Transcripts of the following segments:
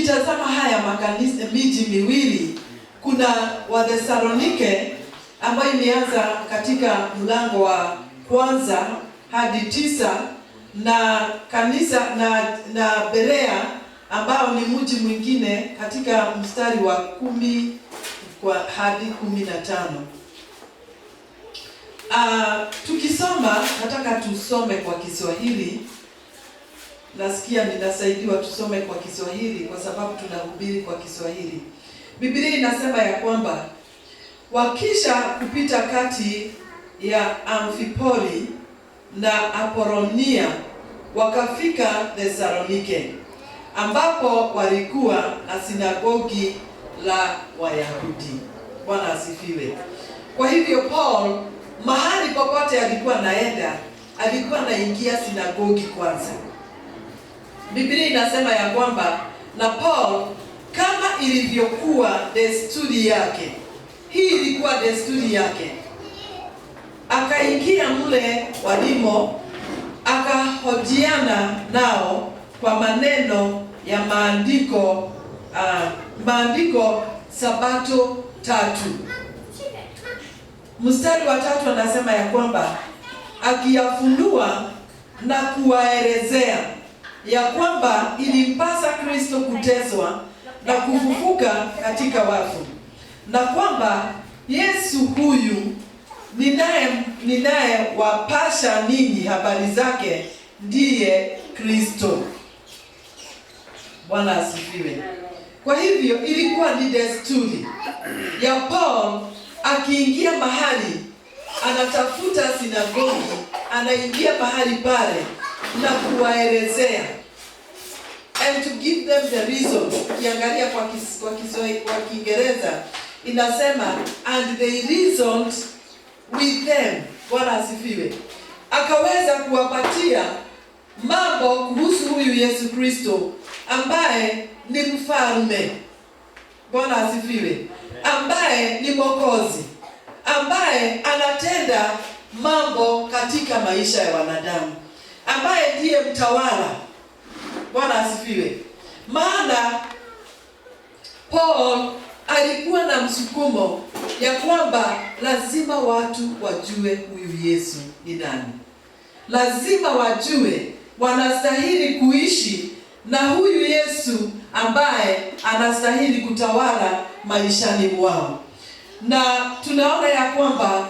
tukitazama haya makanisa miji miwili, kuna Wathesalonike ambayo imeanza katika mlango wa 1 hadi 9, na kanisa na Berea ambao ni mji mwingine katika mstari wa 10 hadi 15. Tukisoma, nataka tusome kwa Kiswahili. Nasikia ninasaidiwa tusome kwa Kiswahili kwa sababu tunahubiri kwa Kiswahili. Biblia inasema ya kwamba wakisha kupita kati ya Amfipoli na Apolonia wakafika Thesalonike, ambapo walikuwa na sinagogi la Wayahudi. Bwana asifiwe. Kwa hivyo Paul, mahali popote alikuwa naenda, alikuwa naingia sinagogi kwanza. Biblia inasema ya kwamba na Paul, kama ilivyokuwa desturi yake, hii ilikuwa desturi yake, akaingia mle walimo, akahojiana nao kwa maneno ya maandiko Sabato 3. Mstari wa 3 anasema ya kwamba akiyafunua na kuwaelezea ya kwamba ilimpasa Kristo kuteswa na kufufuka katika wafu, na kwamba Yesu huyu ninaye wapasha ninyi habari zake ndiye Kristo. Bwana asifiwe. Kwa hivyo ilikuwa ni desturi ya Paul, akiingia mahali, anatafuta sinagogi, anaingia mahali pale na kuwaelezea, and to give them the reason. Ukiangalia kwa Kiswahili, kwa Kiingereza inasema and they reasoned with them. Bwana asifiwe. Akaweza kuwapatia mambo kuhusu huyu Yesu Kristo ambaye ni mfalme. Bwana asifiwe. Ambaye ni Mwokozi, ambaye anatenda mambo katika maisha ya wanadamu, ambaye ndiye mtawala. Bwana asifiwe. Maana Paul alikuwa na msukumo ya kwamba lazima watu wajue huyu Yesu ni nani. Lazima wajue wanastahili kuishi na huyu Yesu ambaye anastahili kutawala maishani mwao. Na tunaona ya kwamba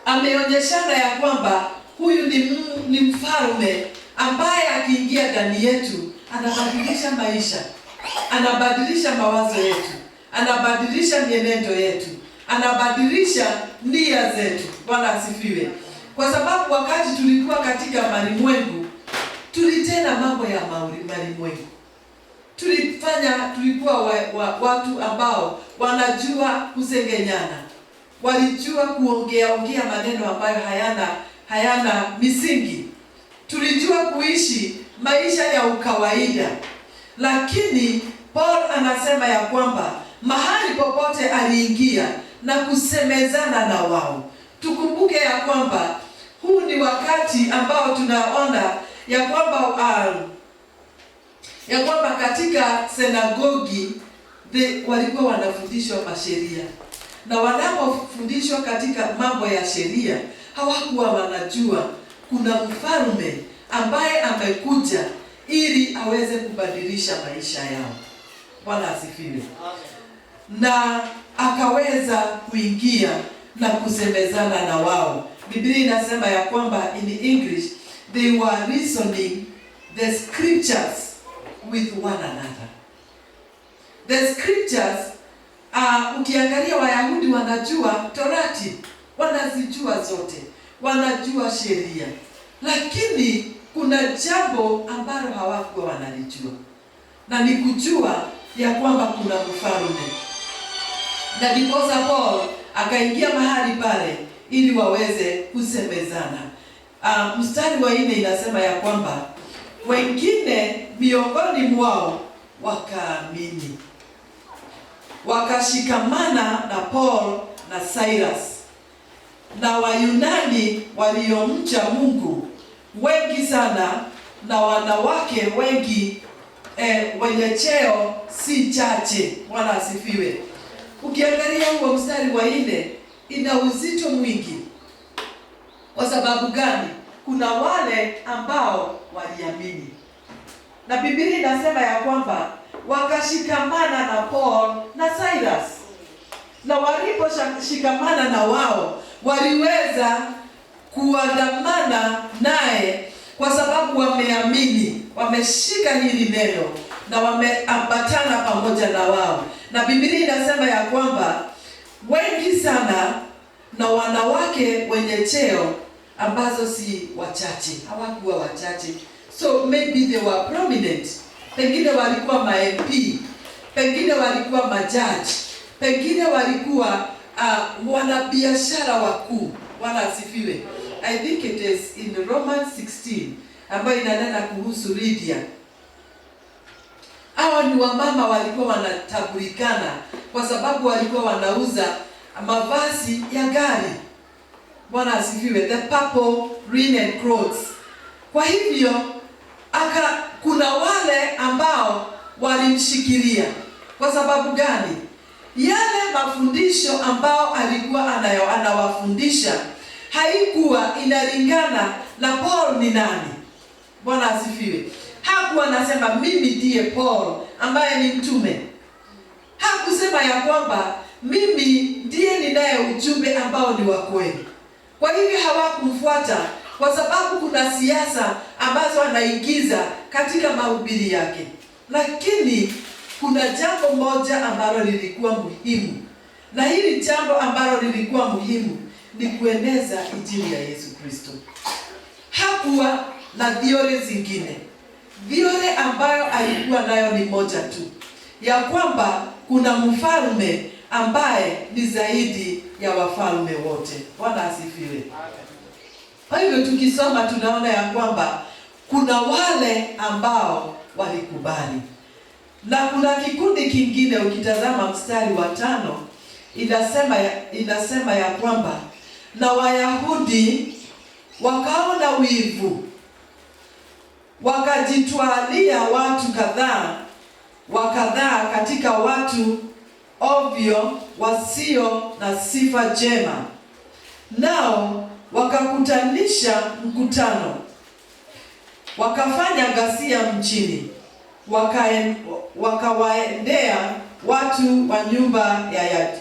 ameonyeshana ya kwamba huyu ni mfalme ambaye akiingia ndani yetu anabadilisha maisha, anabadilisha mawazo yetu, anabadilisha mienendo yetu, anabadilisha nia zetu. Bwana asifiwe. Kwa sababu wakati tulikuwa katika malimwengu, tulitenda mambo ya malimwengu. Tulikuwa watu ambao wanajua kusengenyana, walijua kuongea maneno ambayo hayana misingi. Tulijua kuishi maisha ya ukawaida. Lakini Paul anasema ya kwamba mahali popote aliingia na kusemezana na wao. Tukumbuke ya kwamba huu ni wakati ambao tunaona ya kwamba katika sinagogi walikuwa wanafundishwa masheria, na wanapofundishwa katika mambo ya sheria hawakuwa wanajua kuna mfalme ambaye amekuja ili aweze kubadilisha maisha yao. Bwana asifiwe. Na akaweza kuingia na kusemezana na wao. Biblia inasema ya kwamba in English they were reasoning the scriptures with one another. The scriptures, ukiangalia Wayahudi wanajua Torati, wanazijua zote, wanajua sheria, lakini kuna jambo ambalo hawakuwa wanalijua, na ni kujua ya kwamba kuna mfalme. Na ndiposa Paul akaingia mahali pale ili waweze kusemezana. Mstari wa 4 inasema ya kwamba wengine miongoni mwao wakaamini, wakashikamana na Paul na Silas, na Wayunani waliomcha Mungu wengi sana na wanawake wengi wenye cheo si chache. Bwana asifiwe. Ukiangalia huo mstari wa 4 ina uzito mwingi. Kwa sababu gani? Kuna wale ambao waliamini. Na Biblia inasema ya kwamba wakashikamana na Paul na Silas. Na waliposhikamana na wao, waliweza kuandamana naye kwa sababu wameamini, wameshika hili neno na wameambatana pamoja na wao. Na Biblia inasema ya kwamba wengi sana na wanawake wenye cheo ambazo si wachache, hawakuwa wachache. So maybe they were prominent. Pengine walikuwa ma-MP, pengine walikuwa majaji, pengine walikuwa wanabiashara wakuu. Bwana asifiwe. I think it is in Romans 16 ambayo inanena kuhusu Lydia. Hawa ni wamama walikuwa wanatabulikana kwa sababu walikuwa wanauza mavazi ya gari. Bwana asifiwe. The purple linen clothes. Kwa hivyo kuna wale ambao walimshikilia. Kwa sababu gani? Yale mafundisho ambao alikuwa anawafundisha haikuwa inalingana na Paul ni nani. Bwana asifiwe. Hakuwa anasema mimi ndiye Paul ambaye ni mtume. Hakusema ya kwamba mimi ndiye ninaye ujumbe ambao ni wa kweli. Kwa hivyo hawakumfuata kwa sababu kuna siasa ambazo anaingiza katika mahubiri yake. Lakini kuna jambo moja ambalo lilikuwa muhimu. Na hili jambo ambalo lilikuwa muhimu ni kueneza injili ya Yesu Kristo. Hakuwa na theory zingine. Theory ambayo alikuwa nayo ni moja tu, ya kwamba kuna mfalme ambaye ni zaidi ya wafalme wote. Bwana asifiwe. Kwa hivyo tukisoma tunaona ya kwamba kuna wale ambao walikubali. Na kuna kikundi kingine, ukitazama mstari wa 5 inasema ya kwamba na Wayahudi wakaona wivu, wakajitwalia watu kadhaa katika watu ovyo wasio na sifa njema. Nao wakakutanisha mkutano, wakafanya ghasia mchini, wakawaendea watu wa nyumba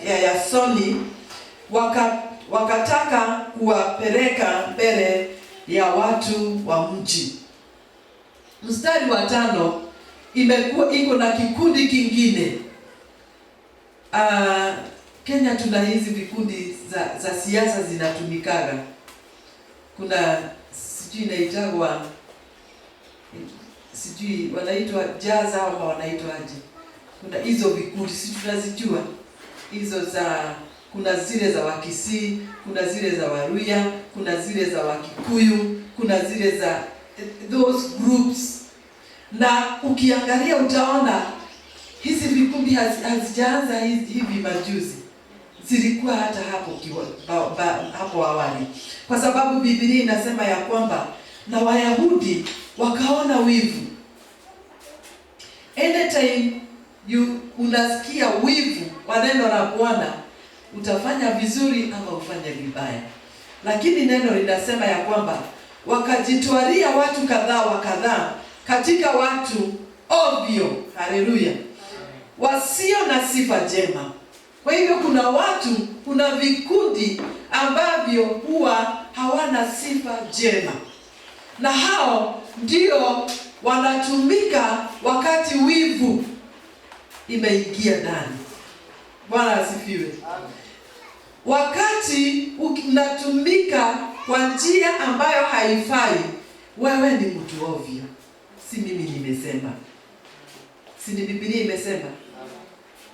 ya Yasoni, wakataka kuwapeleka mbele ya watu wa mji. Mstari wa 5 iko na kikundi kingine. Kenya tuna hizi vikundi za siasa zinatumikaga. Kuna sijui inaitwa wanaitwa jaza ama wanaitwa aje. Kuna hizo vikundi, si tunazijua hizo kuna zile za Wakisii, kuna zile za Waluhya, kuna zile za Wakikuyu, kuna zile za those groups. Na ukiangalia utaona hizi vikundi hazijaanza hivi majuzi. Zilikuwa hata hapo awali. Kwa sababu Biblia inasema ya kwamba na Wayahudi wakaona wivu. Anytime unasikia wivu wa neno la Bwana, utafanya vizuri ama ufanye vibaya. Lakini neno linasema ya kwamba wakajitwalia watu kadhaa katika watu ovyo, haleluya, wasio na sifa njema. Kwa hivyo kuna vikundi ambavyo huwa hawana sifa njema. Na hao ndio wanatumika wakati wivu imeingia ndani. Bwana asifiwe. Wakati unatumika kwa njia ambayo haifai, wewe ni mtu ovyo. Si mimi nimesema. Si ni Biblia imesema.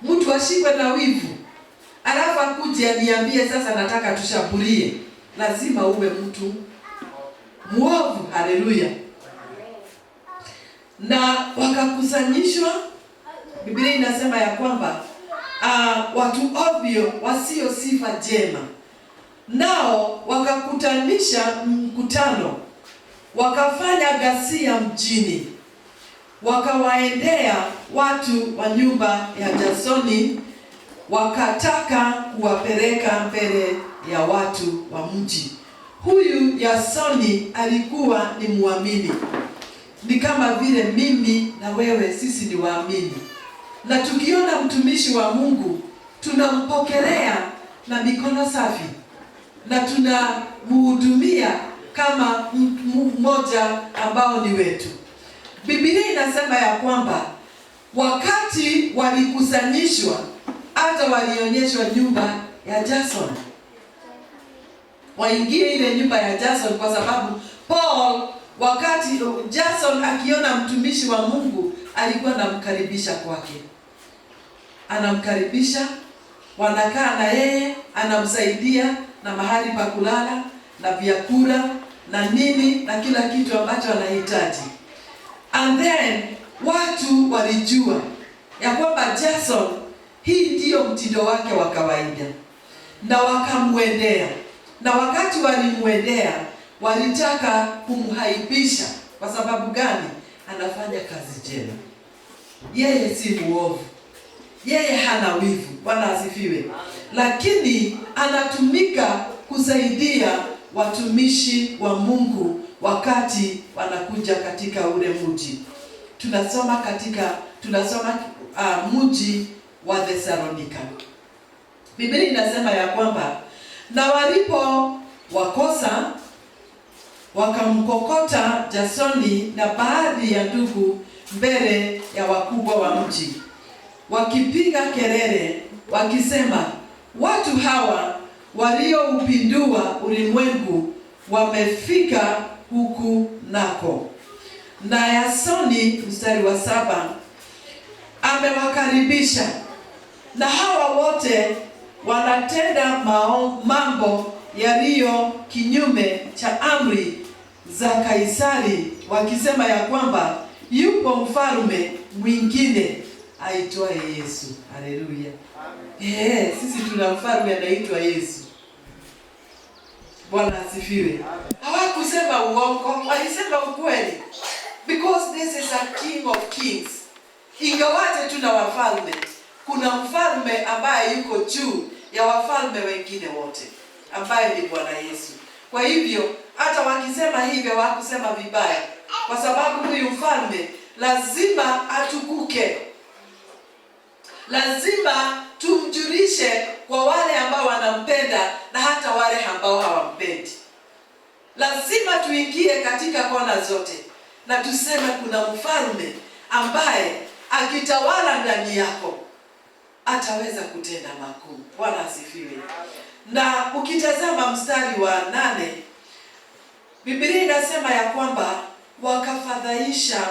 Mtu ashikwe na wivu, alafu akuje aniambie sasa nataka tushambulie. Lazima uwe mtu muovu. Haleluya. Na wakakusanyishwa, Biblia inasema ya kwamba watu ovyo wasio sifa njema. Nao wakakutanisha mkutano, wakafanya ghasia mjini, wakawaendea watu wa nyumba ya Jasoni, wakataka kuwapeleka mbele ya watu wa mji. Huyu Jasoni alikuwa ni muamini, ni kama vile mimi na wewe, sisi ni waamini, na tukiona mtumishi wa Mungu tunampokelea na mikono safi na tunamhudumia kama mmoja ambao ni wetu. Biblia inasema ya kwamba wakati walikusanyishwa, hata walionyeshwa nyumba ya Jason, waingie ile nyumba ya Jason, kwa sababu Paul, wakati Jason akiona mtumishi wa Mungu, alikuwa anamkaribisha kwake, anamkaribisha, wanakaa na yeye, anamsaidia na mahali pa kulala na vyakula na nini na kila kitu ambacho anahitaji. And then watu walijua ya kwamba Jason, hii ndiyo mtindo wake wa kawaida, na wakamwendea. Na wakati walimwendea, walitaka kumhaibisha. Kwa sababu gani? Anafanya kazi njema, yeye si muovu, yeye hana wivu. Bwana asifiwe. Lakini anatumika kusaidia watumishi wa Mungu wakati wanakuja katika ule mji. Tunasoma mji wa Thessalonika. Biblia inasema ya kwamba na walipo wakosa, wakamkokota Jasoni na baadhi ya ndugu mbele ya wakubwa wa mji, wakipiga kelele wakisema, watu hawa walioupindua ulimwengu wamefika huku nako. Na Yasoni, mstari wa 7, amewakaribisha, na hawa wote wanatenda mambo yaliyo kinyume cha amri za Kaisari, wakisema ya kwamba yupo mfalme mwingine aitwaye Yesu. Haleluya. Sisi tuna mfalme anaitwa Yesu. Bwana asifiwe. Hawakusema uongo, walisema ukweli. Because this is a king of kings. Ingawaje tuna wafalme, kuna mfalme ambaye yuko juu ya wafalme wengine wote, ambaye ni Bwana Yesu. Kwa hivyo hata wakisema hivyo, hawakusema vibaya, kwa sababu huyu mfalme lazima atukuke. Lazima tumjulishe kwa wale ambao wanampenda na hata wale ambao hawampendi. Lazima tuingie katika kona zote na tuseme kuna mfalme ambaye akitawala ndani yako ataweza kutenda makuu. Bwana asifiwe. Na ukitazama mstari wa 8, Biblia inasema ya kwamba wakafadhaisha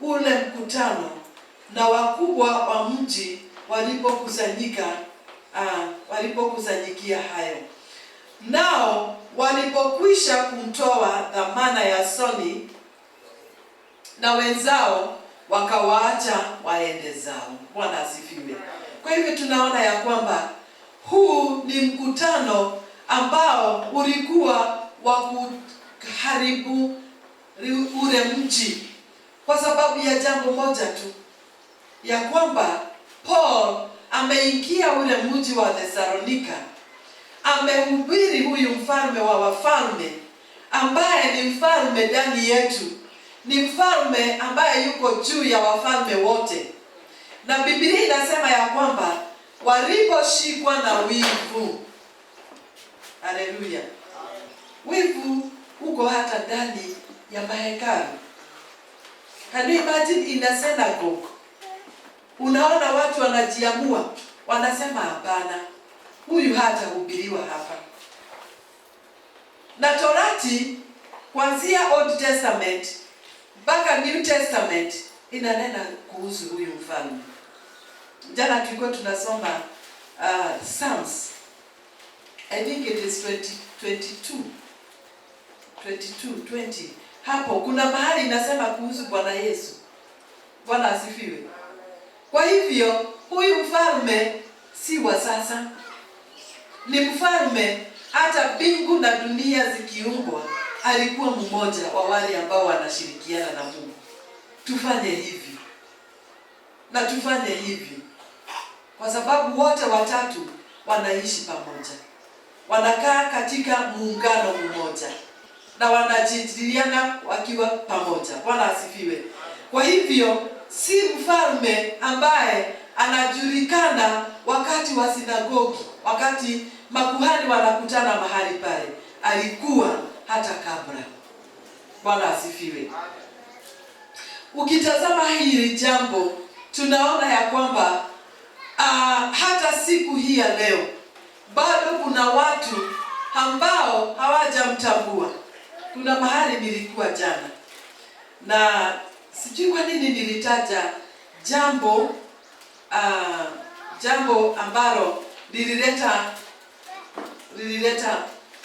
ule mkutano na wakubwa wa mji walipokusanyikia hayo. Nao walipokwisha kumtoa dhamana ya Yasoni na wenzao, wakawaacha waende zao. Bwana asifiwe. Kwa hivyo tunaona ya kwamba huu ni mkutano ambao ulikuwa wa kuharibu ule mji, kwa sababu ya jambo moja tu, ya kwamba Paul ameingia ule mji wa Thessalonika, amehubiri huyu mfalme wa wafalme, ambaye ni mfalme ndani yetu, ni mfalme ambaye yuko juu ya wafalme wote. Na Biblia inasema ya kwamba waliposhikwa na wivu, haleluya, wivu uko hata ndani ya mahekalu. Can you imagine in a synagogue? Unaona watu wanajiamua, wanasema hapana, huyu hatahubiriwa hapa. Na Torati kuanzia Old Testament mpaka New Testament inanena kuhusu huyu mfalme. Jana tulikuwa tunasoma Psalms. I think it is 20. Hapo kuna mahali inasema kuhusu Bwana Yesu. Bwana asifiwe. Kwa hivyo huyu mfalme si wa sasa, ni mfalme hata mbingu na dunia zikiumbwa, alikuwa mmoja wa wale ambao wanashirikiana na Mungu. tufanye hivi na tufanye hivi, kwa sababu wote watatu wanaishi pamoja, wanakaa katika muungano mmoja na wanajadiliana wakiwa pamoja. Bwana asifiwe. Kwa hivyo si mfalme ambaye anajulikana wakati wa sinagogi, wakati makuhani wanakutana mahali pale. Alikuwa hata kabla. Bwana asifiwe. Ukitazama hili jambo, tunaona ya kwamba hata siku hii ya leo bado kuna watu ambao hawajamtambua. Kuna mahali nilikuwa jana na sijui kwa nini nilitaja jambo ambalo lilileta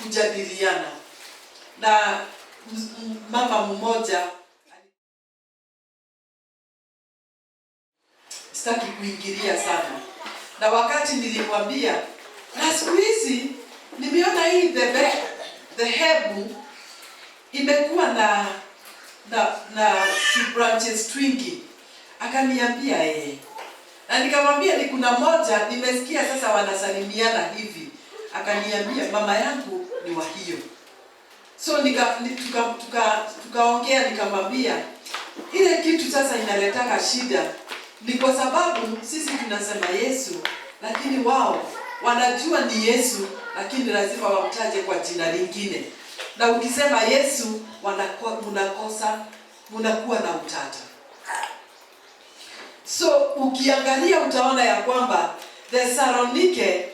kujadiliana na mama mmoja. Sitaki kuingilia sana, na wakati nilimwambia, na siku hizi nimeona hii dhehebu imekuwa na branches twingi. Akaniambia na nikamwambia ni kuna moja nimesikia sasa wanasalimiana hivi. Akaniambia mama yangu ni wa hiyo. So tukaongea, nikamwambia ile kitu sasa inaletaka shida ni kwa sababu sisi tunasema Yesu, lakini wao wanajua ni Yesu, lakini lazima wamtaje kwa jina lingine. Na ukisema Yesu munakuwa na utata. So ukiangalia utaona ya kwamba Thesalonike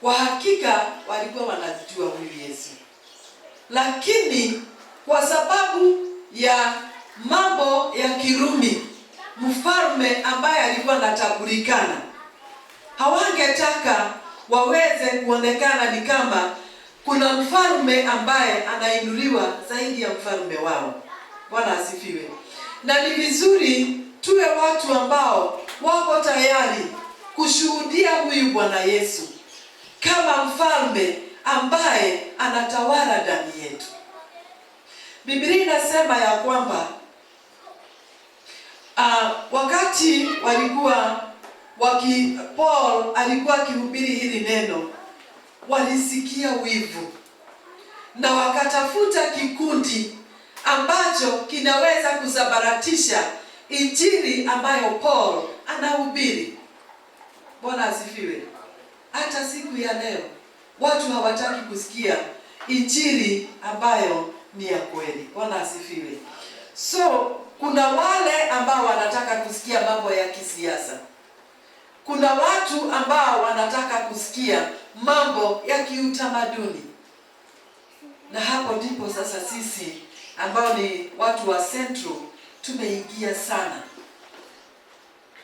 kwa hakika walikuwa wanajua huyu Yesu, lakini kwa sababu ya mambo ya Kirumi, mfalme ambaye alikuwa anatambulikana, hawangetaka waweze kuonekana ni kama kuna mfalme ambaye anainuliwa zaidi ya mfalme wao. Bwana asifiwe. Na ni vizuri tuwe watu ambao wako tayari kushuhudia huyu Bwana Yesu kama mfalme ambaye anatawala ndani yetu. Biblia inasema ya kwamba wakati Paul alikuwa akihubiri hili neno, walisikia wivu na wakatafuta kikundi ambacho kinaweza kusabaratisha injili ambayo Paul anahubiri. Bwana asifiwe. Hata siku ya leo watu hawataki kusikia injili ambayo ni ya kweli. Bwana asifiwe. So kuna wale ambao wanataka kusikia mambo ya kisiasa. Kuna watu ambao wanataka kusikia mambo ya kiutamaduni. Na hapo ndipo sasa sisi ambao ni watu wa Central tumeingia sana.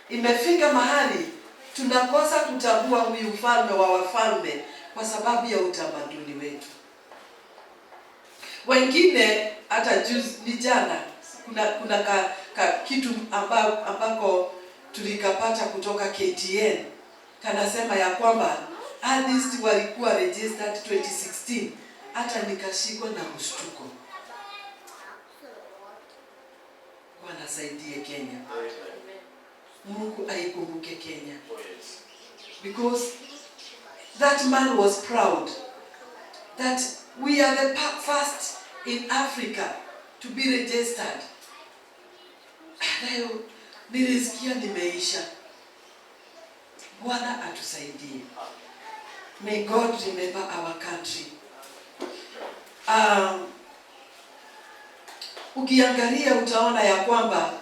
Imefika mahali tunakosa kutambua huyu mfalme wa wafalme kwa sababu ya utamaduni wetu. Wengine hata juzi ni jana kuna kitu ambako tulikapata kutoka KTN kanasema ya kwamba artists walikuwa registered 2016. Hata nikashikwa na mshtuko. Bwana saidie Kenya. Mungu aikumbuke Kenya. Because that man was proud that we are the first in Africa to be registered. Leo nilisikia nimeisha. Bwana atusaidie. May God remember our country. Ukiangalia utaona ya kwamba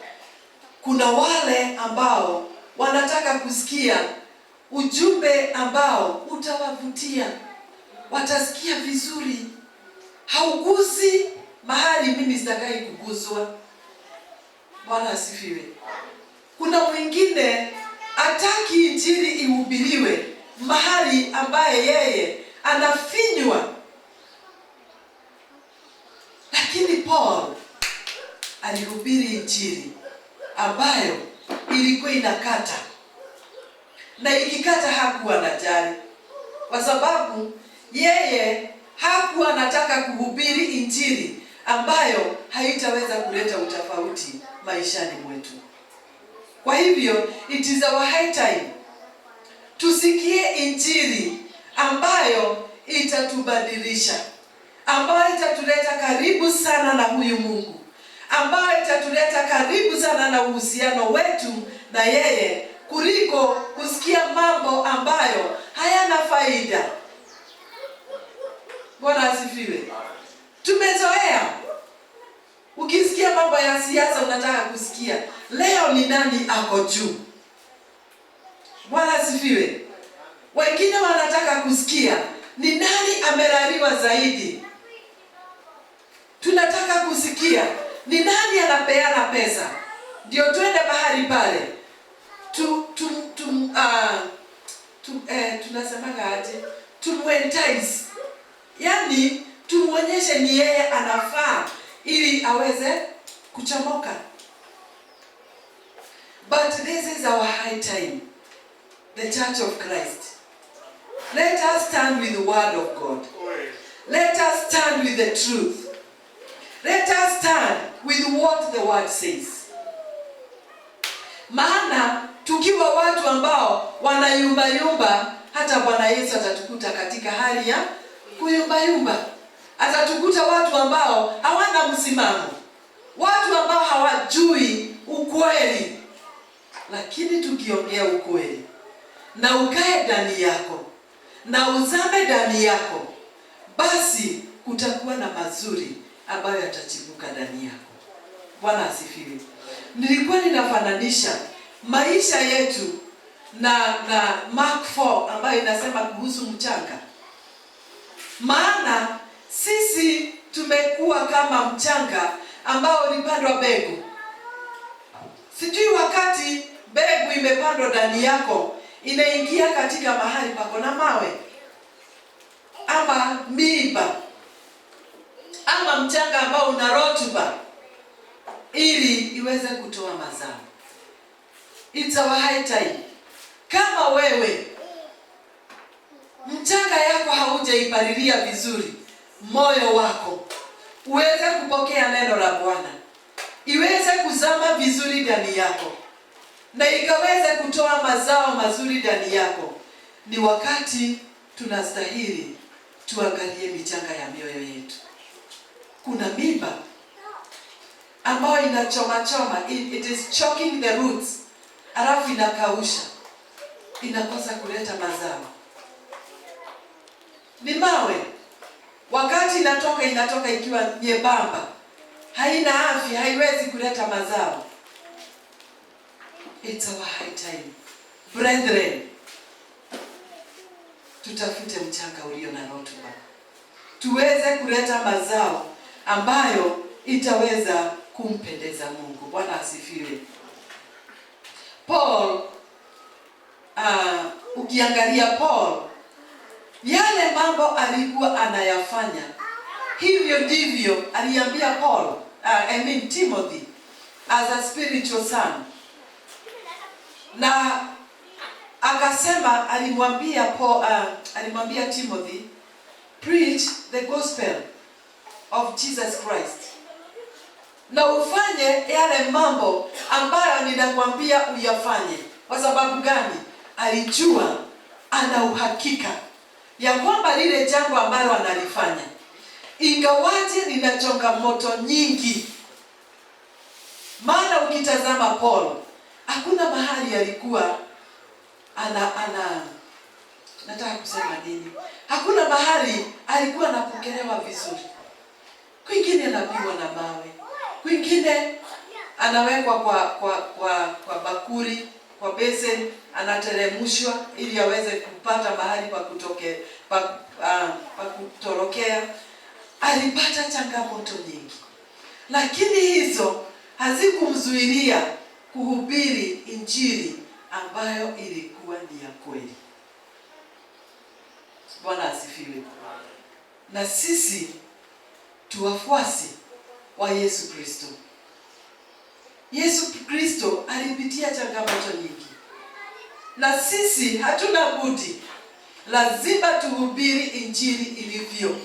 kuna wale ambao wanataka kusikia ujumbe ambao utawavutia. Watasikia vizuri. Hauguzi mahali mimi sitakai kuguzwa. Bwana asifiwe. Kuna mwingine hataki injili ihubiriwe mahali ambaye yeye anafinywa. Lakini Paul alihubiri injili ambayo ilikuwa inakata. Na ikikata hakuwa anajali. Kwa sababu yeye hakuwa anataka kuhubiri injili ambayo haitaweza kuleta utofauti maishani mwetu. Kwa hivyo it is our high time tusikie injili ambayo itatubadilisha, ambayo itatuleta karibu sana na huyu Mungu, ambayo itatuleta karibu sana na uhusiano wetu na yeye, kuliko kusikia mambo ambayo hayana faida. Bwana asifiwe. Tumezoea, ukisikia mambo ya siasa unataka kusikia leo ni nani ako juu. Bwana asifiwe. Wengine wanataka kusikia ni nani amelaliwa zaidi. Tunataka kusikia ni nani anapeana pesa ndio twende mahali pale tunasemaga aje, tumuentice, yani tumuonyeshe ni yeye anafaa ili aweze kuchomoka. But this is our high time, the Church of Christ. Let us stand with the word of God. Let us stand with the truth. Let us stand with what the word says. Maana tukiwa watu ambao wanayumba, hata Bwana Yesu atatukuta katika hali ya kuyumba. Atatukuta watu ambao hawana msimamo, watu ambao hawajui ukweli. Lakini tukiongea ukweli na ukae ndani yako na uzame ndani yako, basi kutakuwa na mazuri ambayo yatachibuka ndani yako. Bwana asifiwe. Nilikuwa ninafananisha maisha yetu na Mark 4 ambayo inasema kuhusu mchanga. Maana sisi tumekuwa kama mchanga ambao ulipandwa mbegu. Sijui wakati mbegu imepandwa ndani yako, inaingia katika mahali pako na mawe ama miiba ama mchanga ambao una rotuba, ili iweze kutoa mazao. It's our high time. Kama wewe mchanga yako haujaipalilia vizuri moyo wako, uweze kupokea neno la Bwana, iweze kuzama vizuri ndani yako na ikaweze kutoa mazao mazuri ndani yako, ni wakati tunastahili tuangalie michanga ya mioyo yetu. Kuna miba ambayo inachoma, it is choking the roots, alafu inakausha, inakosa kuleta mazao. Ni mawe, wakati inatoka ikiwa nyembamba, haina afya, haiwezi kuleta mazao. It's our high time, brethren, tutafute mchanga ulio na rotuba, tuweze kuleta mazao ambayo itaweza kumpendeza Mungu. Bwana asifiwe. Paul, ukiangalia Paul, yale mambo alikuwa anayafanya, hivyo ndivyo aliambia Timothy as a spiritual son. Na akasema, alimwambia Timothy, preach the gospel of Jesus Christ, na ufanye yale mambo ambayo ninakwambia uyafanye. Kwa sababu gani? Alijua, ana uhakika ya kwamba lile jambo ambalo analifanya, ingawaje lina changamoto nyingi. Maana ukitazama Paul, hakuna mahali alikuwa nataka kusema nini? Hakuna mahali alikuwa anapokelewa vizuri. Kwingine anapigwa na mawe, kwingine anawekwa kwa bakuri, kwa besen, anateremshwa ili aweze kupata mahali pa kutorokea. Alipata changamoto nyingi, lakini hizo hazikumzuilia kuhubiri injili ambayo ilikuwa ni ya kweli. Bwana asifiwe. Na sisi tuwafuasi wa Yesu Kristo. Yesu Kristo alipitia changamoto nyingi, na sisi hatuna budi, lazima tuhubiri injili ilivyo.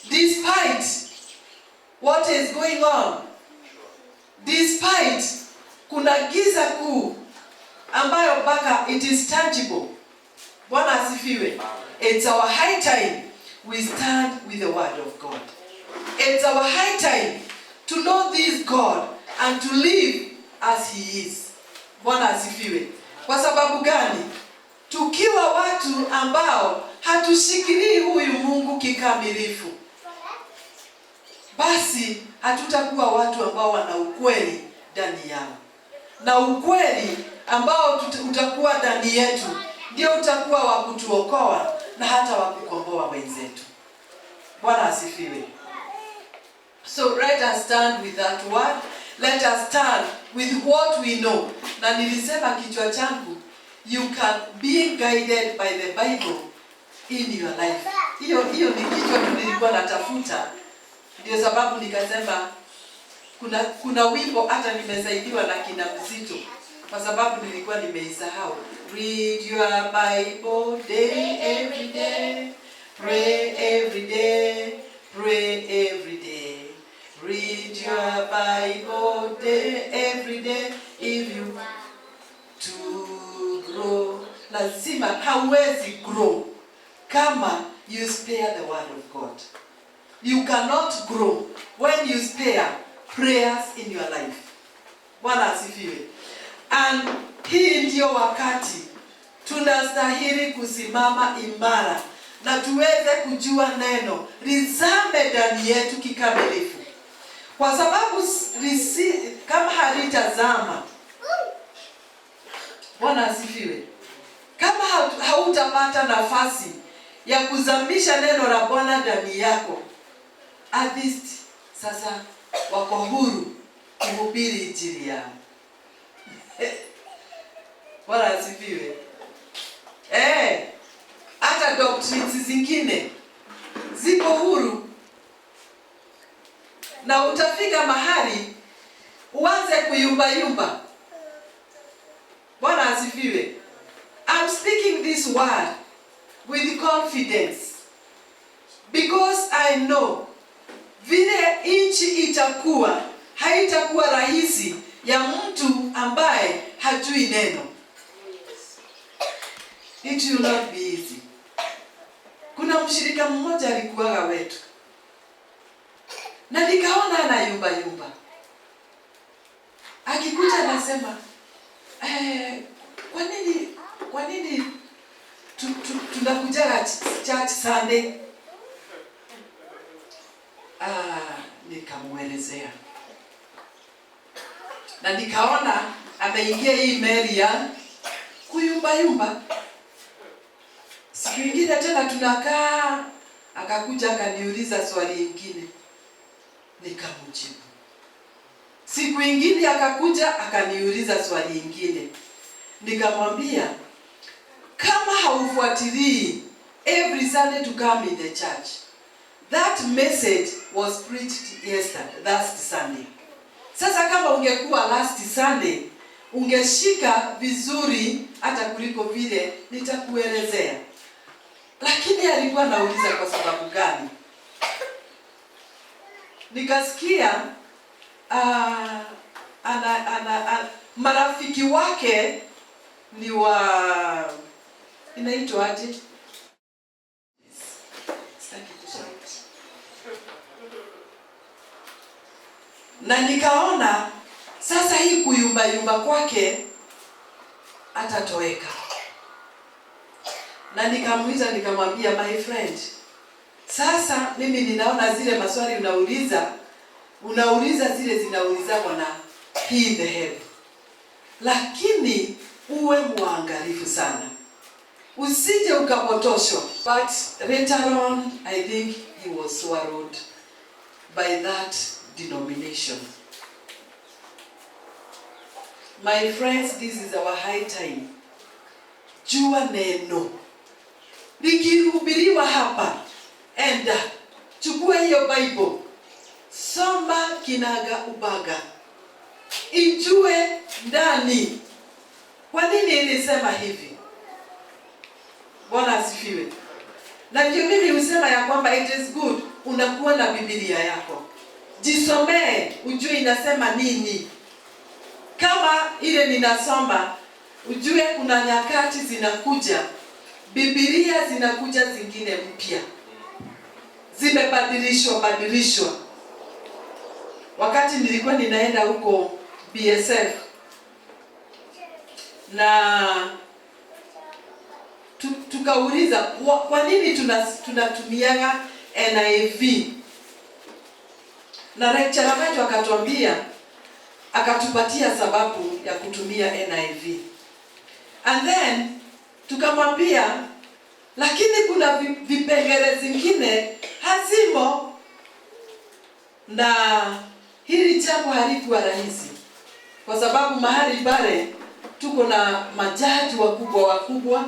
Despite what is going on, despite kuna giza kuu ambayo mpaka it is tangible. Bwana asifiwe. It's our high time we stand with the word of God. It's our high time to know this God and to live as he is. Bwana asifiwe. Kwa sababu gani? Tukiwa watu ambao hatushikilii huyu Mungu kikamilifu, basi hatutakuwa watu ambao wana ukweli ndani yao. Na ukweli ambao utakuwa ndani yetu ndio utakuwa wa kutuokoa na hata wa kukomboa wenzetu. Bwana asifiwe. So let us stand with that word. Let us stand with what we know. Na nilisema kichwa changu, you can be guided by the Bible in your life. Hiyo ni kichwa nilikuwa natafuta. Ndio sababu nikasema kuna wimbo hata nimesaidiwa na kina Mzito kwa sababu nilikuwa nimeisahau. Read your Bible day every day. Pray every day. Pray every day. Read your Bible day every day if you want to grow. Lazima hauwezi grow kama you spare the word of God. You cannot grow when you spare prayers in your life. Bwana asifiwe. And hii ndio wakati tunastahili kusimama imara na tuweze kujua neno lizame ndani yetu kikamilifu. Kwa sababu kama halitazama, Bwana asifiwe, kama hautapata nafasi ya kuzamisha neno la Bwana ndani yako, at least sasa wako huru kuhubiri injili yao. Bwana asifiwe. Hata doctrines zingine ziko huru. Na utafika mahali uanze kuyumba. Bwana asifiwe. I'm speaking this word with confidence because I know vile nchi itakuwa, haitakuwa rahisi ya mtu ambaye hajui neno. It will not be easy. Kuna mshirika mmoja alikuwa wetu, na nikaona ana yumba. Akikuja anasema, kwa nini tunakuja church Sunday? Nikamuelezea. Na nikaona ameingia hii meli ya kuyumba. Siku ingine tena tunakaa, akakuja akaniuliza swali lingine, nikamjibu. Siku ingine akakuja akaniuliza swali lingine, nikamwambia kama haufuatilii every Sunday to come in the church, that message was preached last Sunday. Sasa kama ungekuwa last Sunday, ungeshika vizuri hata kuliko vile nitakuelezea. Lakini alikuwa anauliza kwa sababu gani? Nikasikia marafiki wake ni wa inaitwa aje? Na nikaona sasa hii kuyumba kwake atatoweka. Na nikamuuliza, nikamwambia, my friend, sasa mimi ninaona zile maswali unauliza zile zinaulizwa na hii dhehebu. Lakini uwe mwangalifu sana, usije ukapotoshwa. But later on, I think he was swallowed by that denomination. My friends, this is our high time. Jua neno likihubiriwa hapa, enda chukua hiyo Bible, soma kinaga ubaga, ijue ndani. Kwa nini nilisema hivi? Bwana asifiwe. Na ndio mimi husema ya kwamba it is good unakuwa na Biblia yako. Jisomee, ujue inasema nini. kama ile ninasoma, ujue kuna nyakati zinakuja, Biblia zinakuja zingine mpya, zimebadilishwa. Wakati nilikuwa ninaenda huko BSF na tukauliza kwa nini tunatumiaga NIV, na lecturer wetu akatuambia, akatupatia sababu ya kutumia NIV. And then tukamwambia, lakini kuna vipengele zingine hazimo, na hili jambo halikuwa rahisi kwa sababu mahali pale tuko na majaji wakubwa,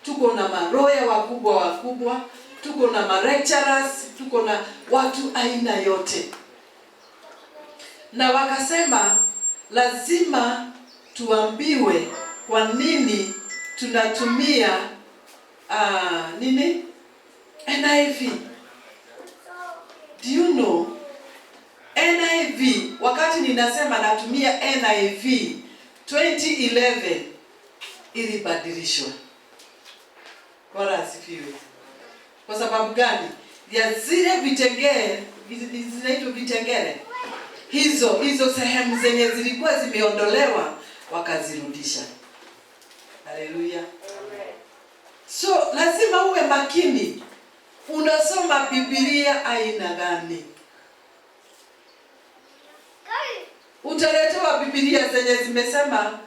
tuko na maroya wakubwa, tuko na ma-lecturers, tuko na watu aina yote. Na wakasema lazima tuambiwe kwa nini tunatumia NIV. Do you know NIV, wakati ninasema natumia NIV 2011 ilibadilishwa. Bwana asifiwe. Kwa sababu gani? Ya zile vitengele, zinaitwa vitengele, hizo sehemu zenye zilikuwa zimeondolewa wakazirudisha. Haleluya. So lazima uwe makini, unasoma Biblia aina gani? Utaletewa Biblia zenye zimesema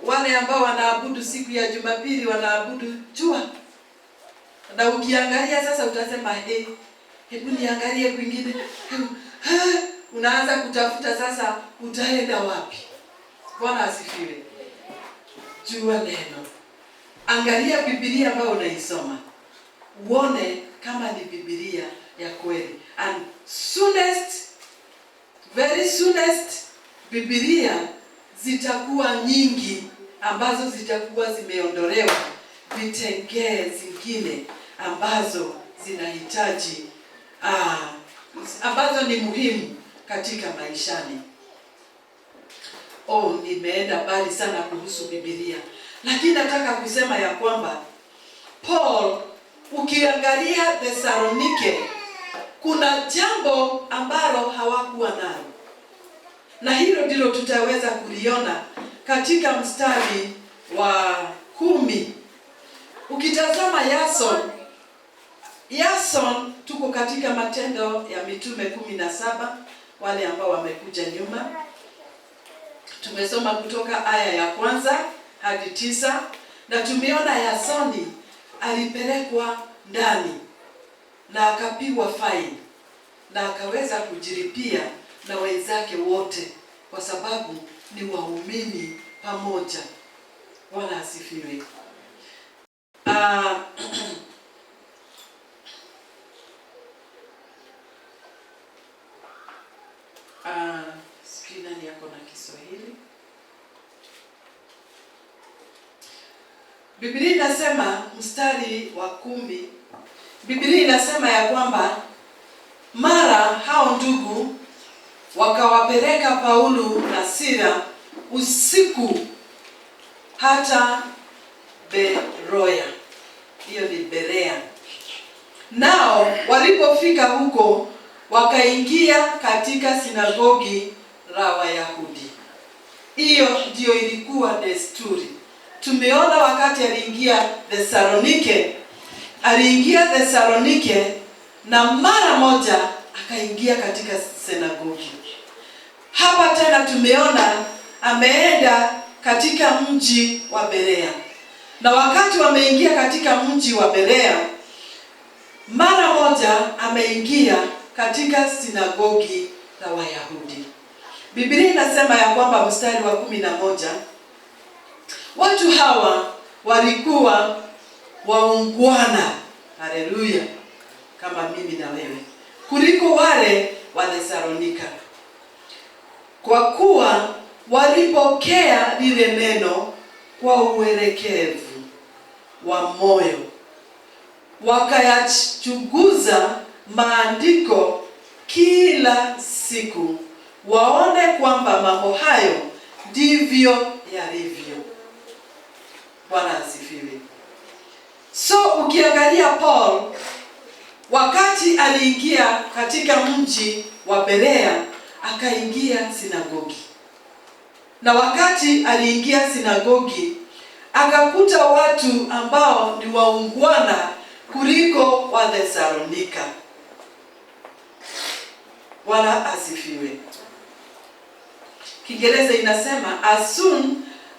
wale ambao wanaabudu siku ya Jumapili wanaabudu jua. Na ukiangalia sasa utasema hebu niangalie kwingine. Unaanza kutafuta sasa utaenda wapi? Bwana asifiwe. Jua neno. Angalia Biblia ambayo unaisoma, uone kama ni Biblia ya kweli. And very soonest Biblia zitakuwa nyingi ambazo zitakuwa zimeondolewa vitengee zingine ambazo zinahitaji ambazo ni muhimu katika maishani. Nimeenda mbali sana kuhusu Biblia, lakini nataka kusema ya kwamba Paul, ukiangalia Thessalonike, kuna jambo ambalo hawakuwa nalo, na hilo ndilo tutaweza kuliona katika mstari wa 10. Ukitazama Yason, tuko katika Matendo ya Mitume 17, wale ambao wamekuja nyuma. Tumesoma kutoka aya ya 1 hadi 9, na tumeona Yasoni alipelekwa ndani na akapigwa faini na akaweza kujilipia na wenzake wote kwa sababu ni waumini pamoja. Bwana asifiwe. Nani yako na Kiswahili? Biblia inasema mstari wa 10, Biblia inasema ya kwamba mara hao ndugu wakawapeleka Paulo na Sila usiku hata Beroya. Hiyo ni Berea. Nao walipofika huko wakaingia katika sinagogi la Wayahudi. Hiyo ndio ilikuwa desturi. Tumeona wakati aliingia Thessalonike na mara moja akaingia katika sinagogi. Hapa tena tumeona ameenda katika mji wa Berea. Na wakati wameingia katika mji wa Berea, mara moja ameingia katika sinagogi la Wayahudi. Biblia inasema ya kwamba mstari wa 11, watu hawa walikuwa waungwana, haleluya, kama mimi na wewe, kuliko wale wa Thesalonika, kwa kuwa walipokea lile neno kwa uelekevu wa moyo, wakayachunguza maandiko kila siku waone kwamba mambo hayo ndivyo yalivyo. Bwana asifiwe. So ukiangalia Paul, wakati aliingia katika mji wa Berea, akaingia sinagogi. Na wakati aliingia sinagogi, akakuta watu ambao ni waungwana kuliko wa Thessalonika. Bwana asifiwe. Kiingereza inasema, as soon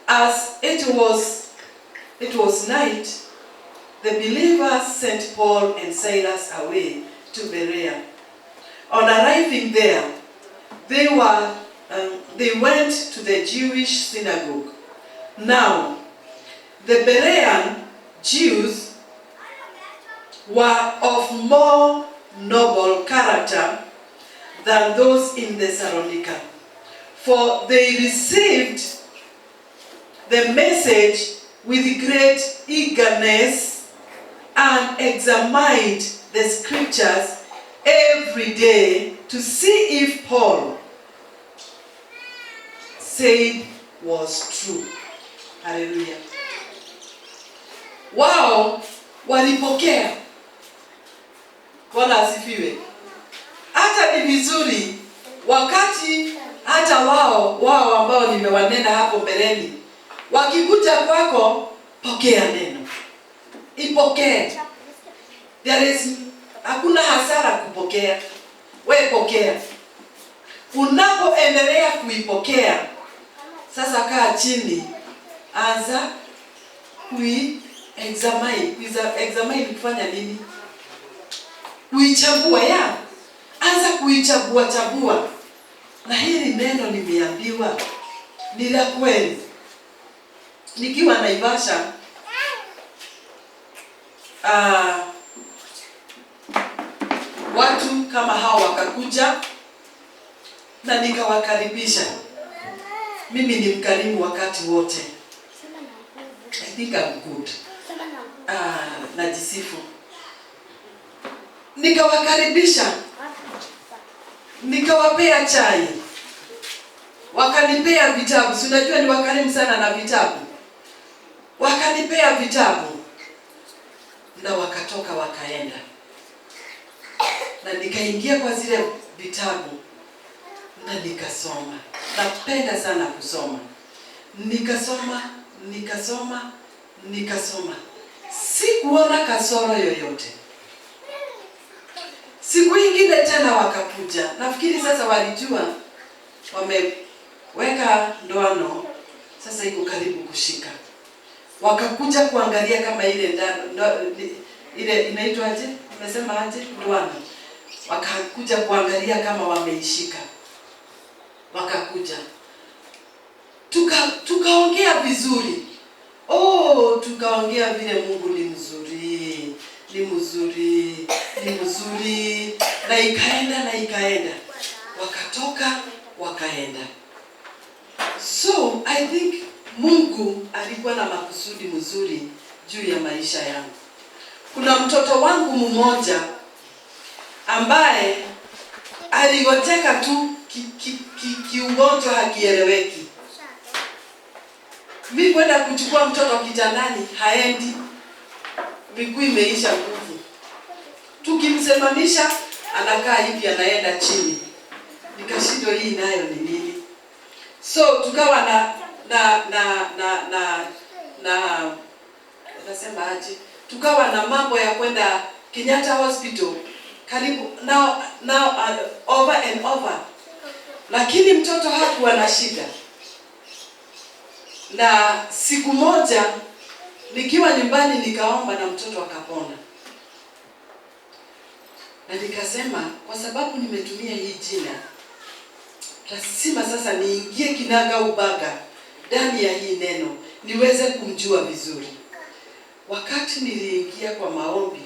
as it was night, the believers sent Paul and Silas away to Berea. On arriving there, they went to the Jewish synagogue. Now, the Berean Jews were of more noble character than those in Thessalonica, for they received the message with great eagerness and examined the scriptures every day to see if Paul said was true. Hallelujah. Wao walipokea. Bwana asifiwe. Hata ni vizuri wakati hata wao ambao nimewanena hapo mbeleni, wakikuja kwako, pokea neno. Ipokee. Hakuna hasara kupokea. Wewe pokea. Unapoendelea kuipokea, sasa kaa chini, anza examine kufanya nini? Kuichambua ya. Anza kuichambua. Na hili neno nimeambiwa ni la kweli. Nikiwa Naivasha, watu kama hao wakakuja na nikawakaribisha. Mimi ni mkarimu wakati wote. I think I'm good. Najisifu. Nikawakaribisha. Nikawapea chai. Wakanipea vitabu. Si unajua ni wakarimu sana na vitabu. Wakanipea vitabu. Na wakatoka wakaenda. Na nikaingia kwa zile vitabu. Na nikasoma. Napenda sana kusoma. Nikasoma. Sikuona kasoro yoyote. Siku ingine tena wakakuja. Nafikiri sasa walijua wameweka ndoano, sasa iko karibu kushika. Wakakuja kuangalia kama ile inaitwa aje? Nimesema aje? Ndoano. Wakakuja kuangalia kama wameishika. Wakakuja. Tukaongea vizuri. Tukaongea vile Mungu ni mzuri. Na ikaenda. Wakatoka, wakaenda. So, I think Mungu alikuwa na makusudi mzuri juu ya maisha yangu. Kuna mtoto wangu mmoja ambaye alioteka tu kiugonjwa hakieleweki. Mimi kwenda kuchukua mtoto kitandani haendi. Miguu imeisha nguvu. Tukimsemanisha anakaa hivi anaenda chini. Nikashindwa hii nayo ni nini? So tukawa nasema aje? Tukawa na mambo ya kwenda Kenyatta Hospital karibu now over and over. Lakini mtoto hakuwa na shida. Na siku moja nikiwa nyumbani nikaomba na mtoto akapona. Na nikasema kwa sababu nimetumia hii jina, lazima sasa niingie kinaga ubaga ndani ya hii neno niweze kumjua vizuri. Wakati niliingia kwa maombi,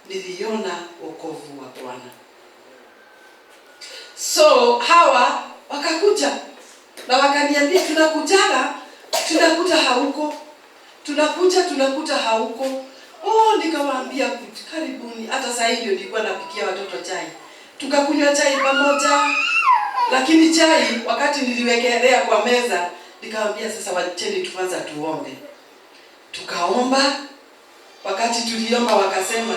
niliona wokovu wa Bwana. So hawa wakakuja na wakaniambia tunakuta hauko. Tunakuta hauko. Nikawaambia karibuni. Hata saa hiyo nilikuwa napikia watoto chai. Tukakunywa chai pamoja. Lakini chai wakati niliwekelea kwa meza, nikamwambia sasa wacheni tuanze tuombe. Tukaomba. Wakati tuliomba wakasema,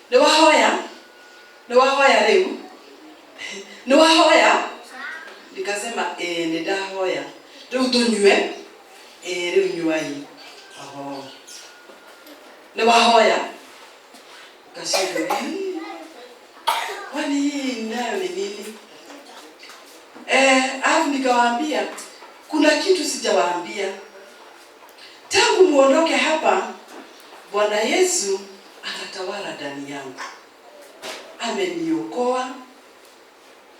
"Ni wahoya leo." "Ni wahoya?" Nikasema, "Ni dahoya. Leo tunywe." Leo nyuai." "Ni wahoya." Kasema, "Kwani hii nayo ni nini?" Alafu nikawaambia, "Kuna kitu sijawaambia. Tangu muondoke hapa, Bwana Yesu anatawala ndani yangu. Ameniokoa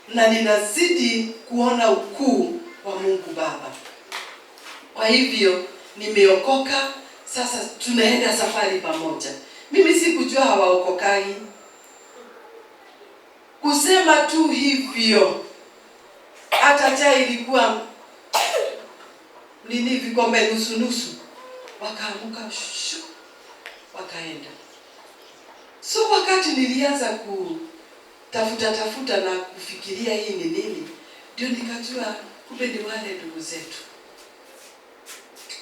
na ninazidi kuona ukuu wa Mungu Baba. Kwa hivyo nimeokoka, sasa tunaenda safari pamoja." Mimi sikujua hawaokokai. Kusema tu hivyo, hata chai ilikuwa nini, vikombe nusu. Wakaamuka wakaenda. So wakati nilianza kutafuta na kufikiria hii ni nini, ndio nikajua kumbe ni wale ndugu zetu.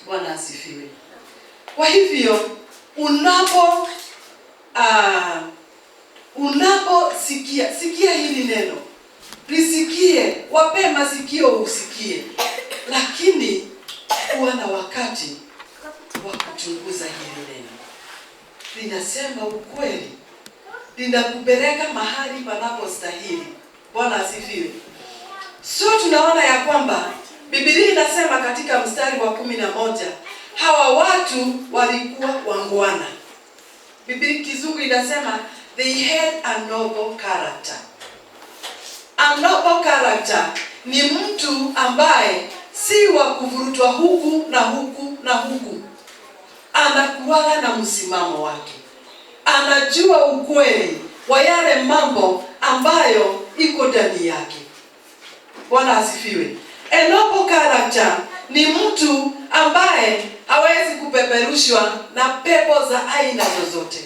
Bwana asifiwe. Kwa hivyo sikia hili neno. Lisikie, wape masikio usikie. Lakini kuwa na wakati wa kuchunguza hili neno. Linasema ukweli. Linakupeleka mahali panapostahili. Bwana asifiwe. So tunaona ya kwamba Biblia inasema katika mstari wa 11, hawa watu walikuwa wangwana. Biblia Kizungu inasema they had a noble character. A noble character ni mtu ambaye si wa kuvurutwa huku na huku na huku. Anakuwa na msimamo wake. Anajua ukweli wa yale mambo ambayo iko ndani yake. Bwana asifiwe. A noble character ni mtu ambaye hawezi kupeperushwa na pepo za aina zozote.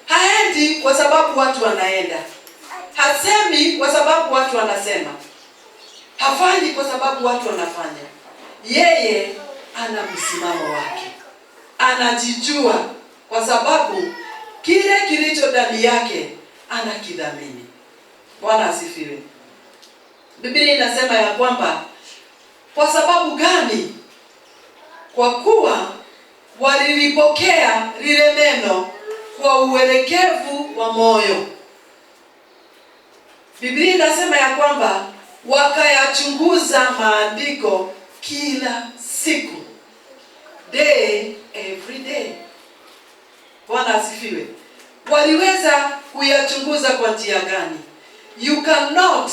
Haendi kwa sababu watu wanaenda. Hasemi kwa sababu watu wanasema. Hafanyi kwa sababu watu wanafanya. Yeye ana msimamo wake. Anajijua kwa sababu kile kilicho ndani yake anakidhamini. Bwana asifiwe. Biblia inasema ya kwamba kwa sababu gani? Kwa kuwa walilipokea lile neno kwa uelekevu wa moyo. Biblia inasema ya kwamba wakayachunguza maandiko kila siku. Every day. Bwana asifiwe. Waliweza kuyachunguza kwa njia gani? You cannot,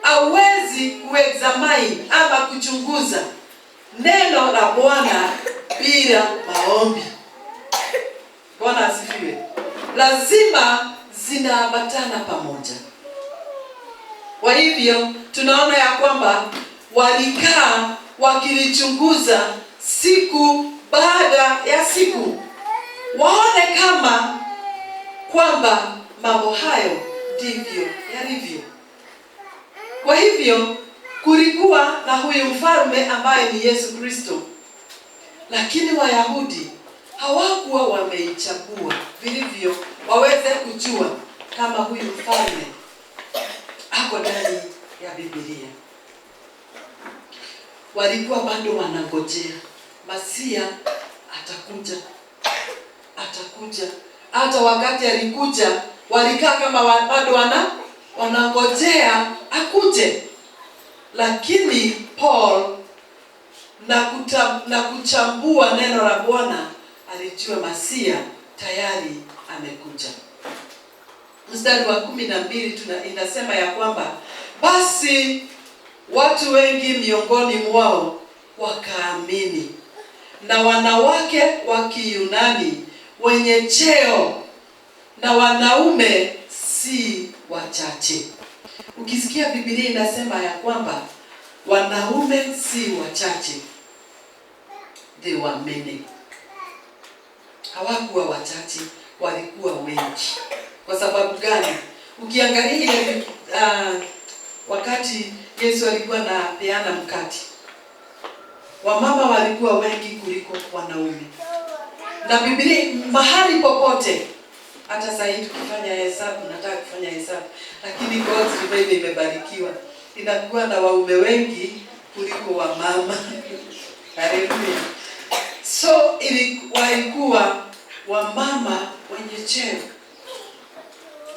hawezi kuexamine ama kuchunguza neno la Bwana bila maombi. Bwana asifiwe. Lazima zinaambatana pamoja. Kwa hivyo tunaona ya kwamba walikaa wakilichunguza siku baada ya siku, waone kama kwamba mambo hayo ndivyo yalivyo. Kwa hivyo kulikuwa na huyu mfalme ambaye ni Yesu Kristo, lakini Wayahudi hawakuwa wameichagua vilivyo waweze kujua kama huyu mfalme ako ndani ya Biblia. Walikuwa bado wanangojea Masia atakuja. Hata wakati alikuja walikaa kama bado wanangojea akuje. Lakini Paul na kuchambua neno la Bwana alijua Masia tayari amekuja. Mstari wa 12 inasema ya kwamba basi watu wengi miongoni mwao wakaamini, na wanawake wa Kiyunani wenye cheo na wanaume si wachache. Ukisikia Biblia inasema ya kwamba wanaume si wachache, they were many. Hawakuwa wachache, walikuwa wengi. Kwa sababu gani? Ukiangalia wakati Yesu alikuwa anapeana mkate, wamama walikuwa wengi kuliko wanaume. Na Biblia mahali popote, hata sasa hivi tukifanya hesabu, nataka kufanya hesabu, lakini God's Revival imebarikiwa, inakuwa na waume wengi kuliko wamama. Haleluya. So walikuwa wamama wenye cheo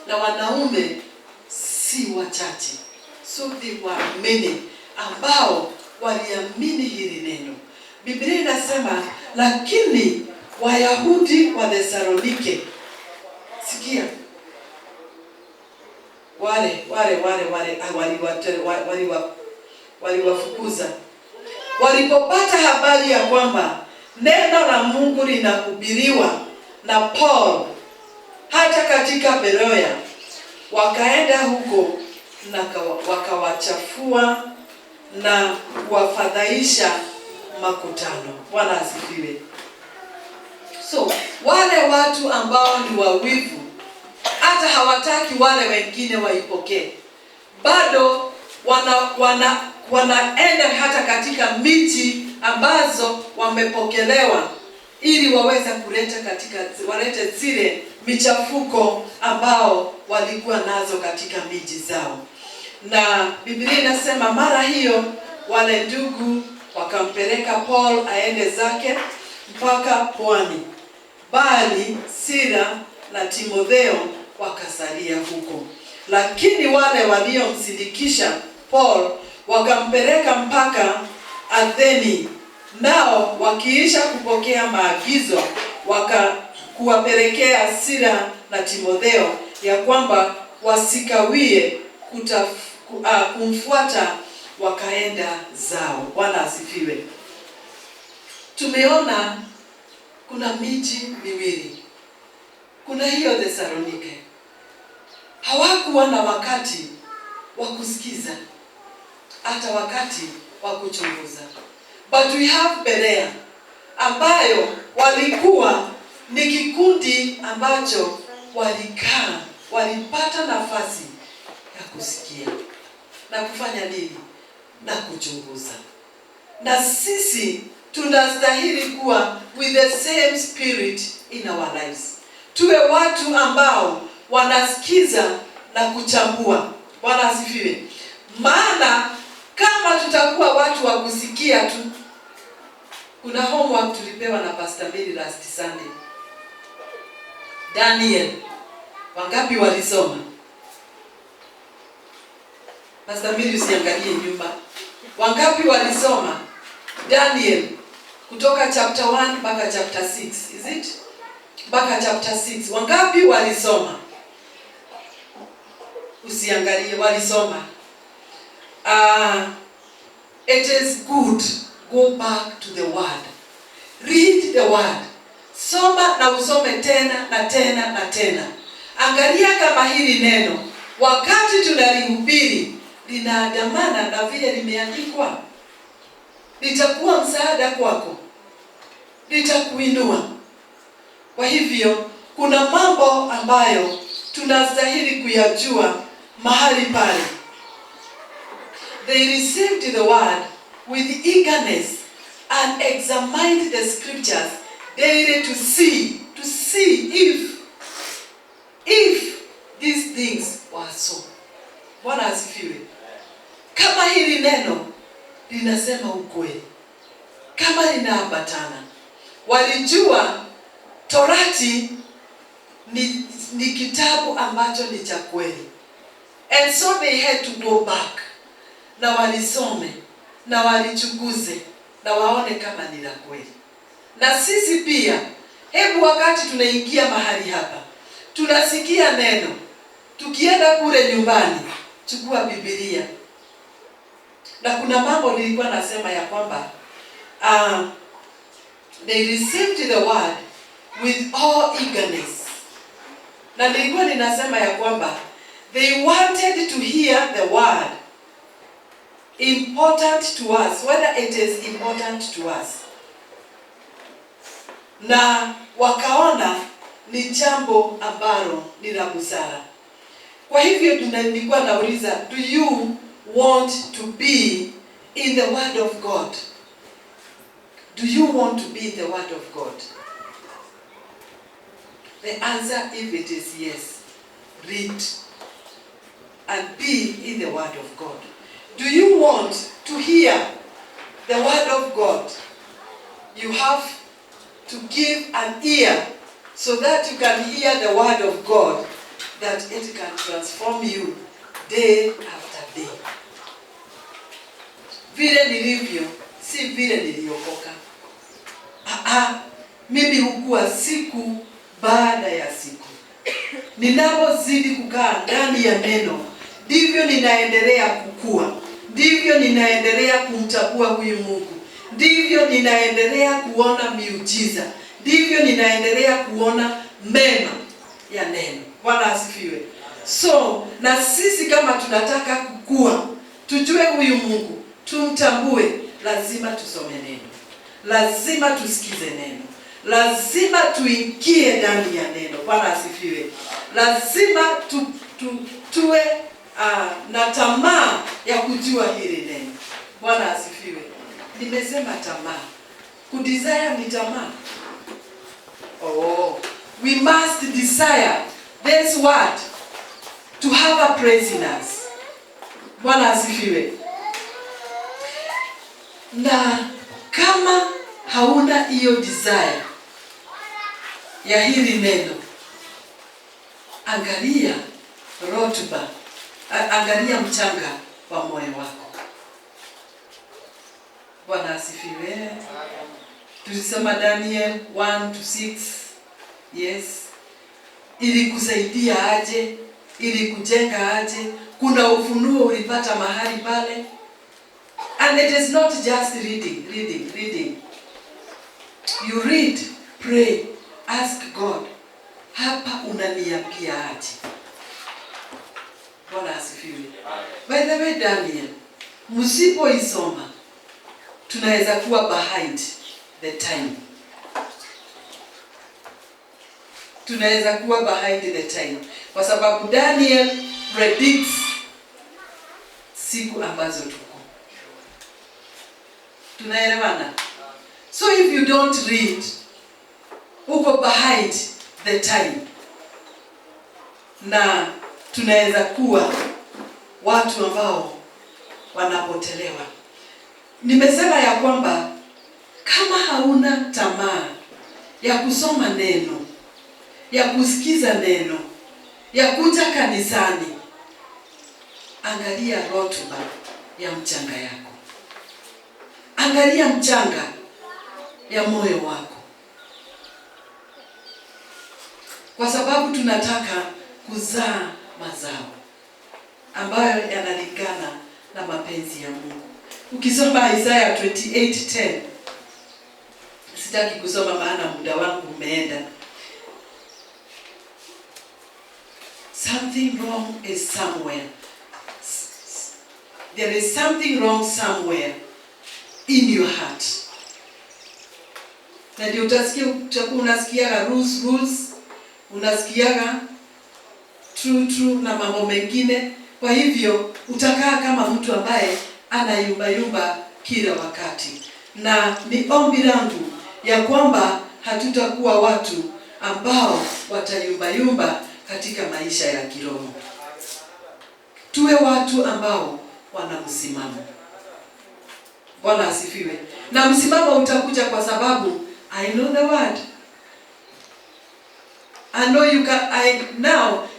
na wanaume si wachache. So they were many ambao waliamini hili neno. Biblia inasema lakini Wayahudi wa Thesalonike, sikia, waliwafukuza walipopata habari ya kwamba neno la Mungu linahubiriwa na Paul hata katika Beroya. Wakaenda huko na wakawachafua na kuwafadhaisha makutano. Bwana asifiwe. So wale watu ambao ni wawivu, hata hawataki wale wengine waipokee, bado wanaenda hata katika miji ambazo wamepokelewa, ili waweze walete zile michafuko ambao walikuwa nazo katika miji zao. Na Biblia inasema mara hiyo wale ndugu wakampeleka Paul aende zake mpaka pwani, bali Sila na Timotheo wakasalia huko. Lakini wale waliomsindikisha Paul wakampeleka mpaka Atheni, nao wakiisha kupokea maagizo kuwapelekea Sila na Timotheo ya kwamba wasikawie kumfuata, wakaenda zao. Bwana asifiwe. Tumeona kuna miji miwili. Kuna hiyo Thesalonike, hawakuwa na wakati wa kusikiza, hata wakati wa kuchunguza. But we have Berea, ambayo walikuwa ni kikundi ambacho walipata nafasi ya kusikia na kufanya nini? Na kuchunguza. Na sisi tunastahili kuwa with the same spirit in our lives. Tuwe watu ambao wanasikiza na kuchambua. Bwana asifiwe. Maana kama tutakuwa watu wa kusikia tu, kuna homework tulipewa na Pastor Mary last Sunday. Daniel, wangapi walisoma? Pastor Mary, usiangalie nyuma. Wangapi walisoma Daniel kutoka chapter 1 mpaka chapter 6? Is it? Mpaka chapter 6. Wangapi walisoma? Usiangalie, walisoma. It is good. Go back to the word. Read the word. Soma na usome tena na tena na tena. Angalia kama hili neno wakati tunalihubiri linaandamana na vile limeandikwa. Litakuwa msaada kwako, litakuinua. Kwa hivyo kuna mambo ambayo tunastahili kuyajua mahali pale. They received the word with eagerness and examined the scriptures daily to see if these things were so. Bwana asifiwe. Kama hili neno linasema ukweli, kama linaambatana. Walijua Torati ni kitabu ambacho ni cha kweli. And so they had to go back. Na walisome, na walichunguze, na waone kama ni la kweli. Na sisi pia, hebu wakati tunaingia mahali hapa, tunasikia neno, tukienda kule nyumbani, chukua Biblia. Na kuna mambo nilikuwa nasema ya kwamba they received the word with all eagerness. Na nilikuwa ninasema ya kwamba they wanted to hear the word important to us, whether it is important to us. Na wakaona ni jambo ambalo ni la busara. Kwa hivyo nilikuwa nauliza, do you want to be in the word of God? Do you want to be in the word of God? The answer, if it is yes, read and be in the word of God. Do you want to hear the word of God? You have to give an ear so that you can hear the word of God, that it can transform you day after day. Vile nilivyo, si vile niliokoka. Mimi hukua siku baada ya siku. Ninapozidi kukaa ndani ya neno, ndivyo ninaendelea kukua. Ndivyo ninaendelea kumtambua huyu Mungu. Ndivyo ninaendelea kuona miujiza. Ndivyo ninaendelea kuona mema ya neno. Bwana asifiwe. So, na sisi kama tunataka kukua, tujue huyu Mungu, tumtambue, lazima tusome neno. Lazima tusikize neno. Lazima tuingie ndani ya neno. Bwana asifiwe. Lazima tuwe na tamaa ya kujua hili neno. Bwana asifiwe. Nimesema tamaa. Kudesire ni tamaa. We must desire this word to have a place in us. Bwana asifiwe. Na kama hauna hiyo desire ya hili neno, angalia rotuba, angalia mchanga wa moyo wako. Bwana asifiwe. Tulisema Daniel 1-6. Yes. Ili kusaidia aje, ili kujenga aje, kuna ufunuo ulipata mahali pale. And it is not just reading. You read, pray, ask God, hapa unaniambia aje? Bwana asifiwe. By the way, Daniel, msipoisoma, tunaweza kuwa behind the time. Tunaweza kuwa behind the time. Kwa sababu Daniel predicts siku ambazo tuko. Tunaelewana? So if you don't read, uko behind the time. Na tunaweza kuwa watu ambao wanapotelewa. Nimesema ya kwamba kama hauna tamaa ya kusoma neno, ya kusikiza neno, ya kuja kanisani, angalia rotuba ya mchanga yako. Angalia mchanga ya moyo wako. Kwa sababu tunataka kuzaa mazao ambayo yanalingana na mapenzi ya Mungu. Ukisoma Isaiah 28:10, sitaki kusoma maana muda wangu umeenda. Something wrong is somewhere. There is something wrong somewhere in your heart. Na ndio utakuwa unasikiaga rules, unasikiaga true na mambo mengine. Kwa hivyo utakaa kama mtu ambaye anayumba kila wakati. Na ni ombi langu ya kwamba hatutakuwa watu ambao watayumba katika maisha ya kiroho. Tuwe watu ambao wana msimamo. Bwana asifiwe. Na msimamo utakuja kwa sababu I know the word.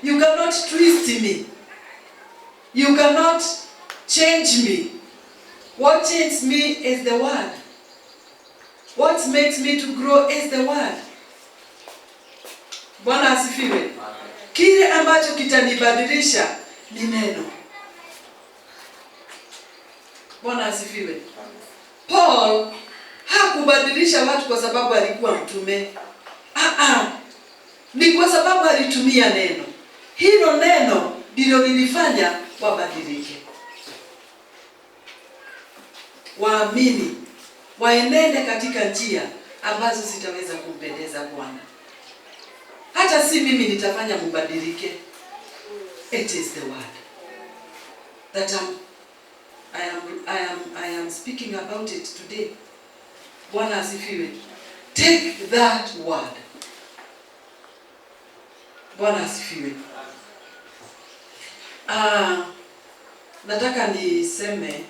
You cannot twist me. You cannot change me. What changes me is the word. What makes me to grow is the word. Bwana asifiwe. Kile ambacho kitanibadilisha ni neno. Bwana asifiwe. Paul hakubadilisha watu kwa sababu alikuwa mtume. Ni kwa sababu alitumia neno. Hilo neno ndilo lilifanya wabadilike. Waamini, waenende katika njia ambazo zitaweza kumpendeza Bwana. Hata si mimi nitafanya mbadilike. It is the word that I am speaking about it today. Bwana asifiwe. Take that word. Bwana asifiwe. Nataka niseme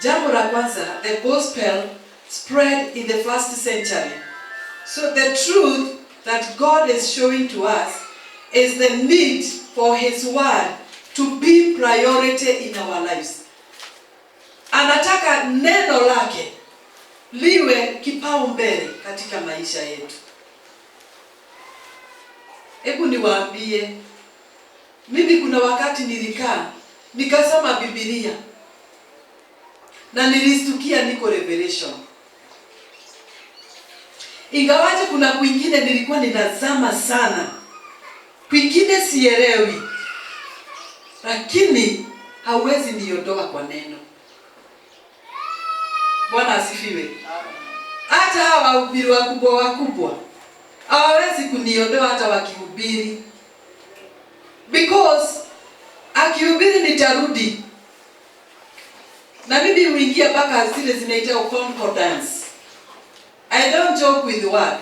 jambo la kwanza, the gospel spread in the first century. So the truth that God is showing to us is the need for his word to be priority in our lives. Anataka neno lake liwe kipaumbele katika maisha yetu. Hebu niwaambie, mimi kuna wakati nilikaa nikasoma Biblia na nilistukia niko revelation. Ingawaje kuna kwingine nilikuwa ninazama sana, kwingine sielewi, lakini hauwezi niondoa kwa neno. Bwana asifiwe. Hata hawa wahubiri wakubwa hawawezi kuniondoa hata wakihubiri, because akihubiri nitarudi. Na mimi huingia mpaka zile zinaitwa concordance. I don't joke with the word.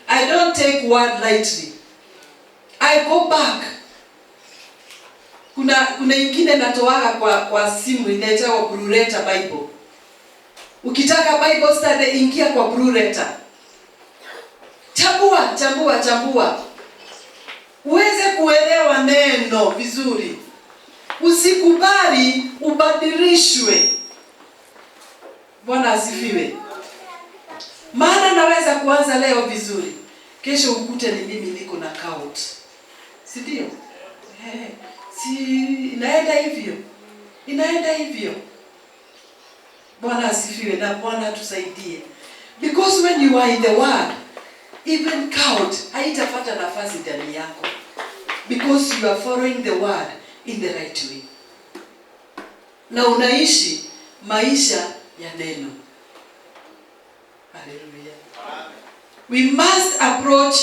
I don't take word lightly. I go back. Kuna ingine natoaga kwa simu inaitwa Blue Letter Bible. Ukitaka Bible study ingia kwa Blue Letter. Chambua. Uweze kuelewa neno vizuri. Usikubali ubadilishwe. Bwana asifiwe. Maana naweza kuanza leo vizuri, kesho ukute ni mimi niko na count. Si ndio? Inaenda hivyo. Bwana asifiwe na Bwana tusaidie. Because when you are in the word, even count haitapata nafasi ndani yako. Because you are following the word in the right way. Na unaishi maisha ya neno. Hallelujah. We must approach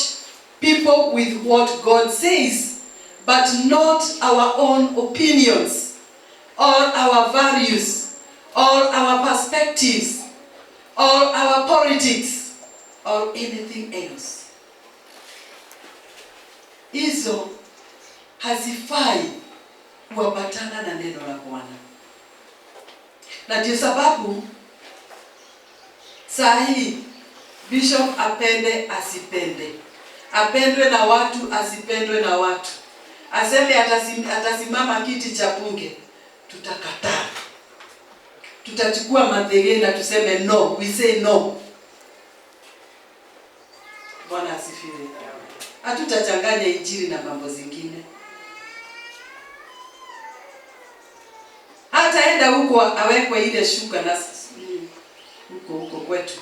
people with what God says, but not our own opinions, or our values, or our perspectives, or our politics, or anything else. Hizo hazifai kuambatana na neno la Bwana. Na ndio sababu saa hii bishop apende asipende, apendwe na watu asipendwe na watu, aseme atasimama kiti cha bunge, tutakataa. Tutachukua madhege na tuseme no, we say no. Bwana asifiwe. Hatutachanganya injili na mambo zingine. Hata enda huko awekwe ile shuka na huko kwetu.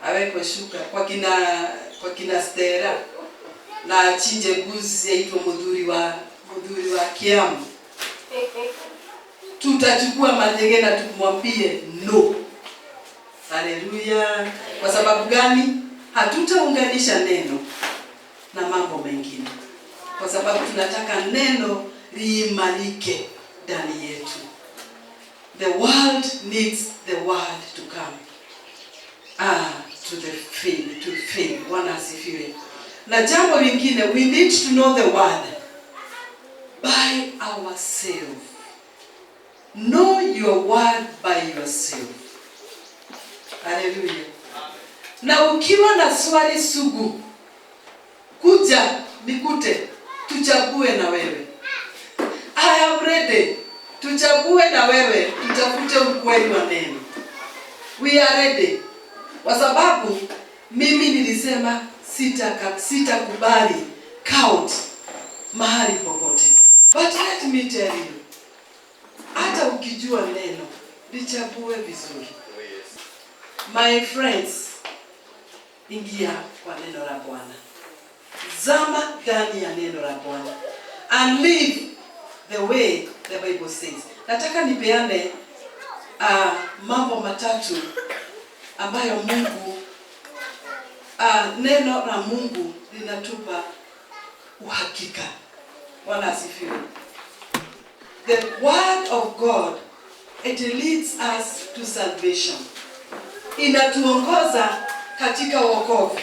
Awekwe shuka kwa kina Stera na achinje mbuzi yaitwa mudhuri wa Kiamu. Tutachukua madhege na tumwambie no. Haleluya. Kwa sababu gani? Hatutaunganisha neno na mambo mengine. Kwa sababu tunataka neno liimarike ndani yetu. The world needs the word to come. To faith. Bwana asifiwe. Na jambo lingine, we need to know the word by ourselves. Know your word by yourself. Hallelujah. Na ukiwa na swali sugu, kuja nikute, tuchague na wewe. I am ready. Tuchague na wewe, tutafute ukweli wa neno. We are ready. Kwa sababu mimi nilisema sitakubali count mahali popote. But let me tell you, hata ukijua neno, lichague vizuri. My friends, ingia kwa neno la Bwana. Zama ndani ya neno la Bwana. And live the way the Bible says. Nataka nipeane mambo matatu ambayo Mungu neno la Mungu linatupa uhakika. Bwana asifiwe. The word of God, it leads us to salvation. Inatuongoza katika wokovu.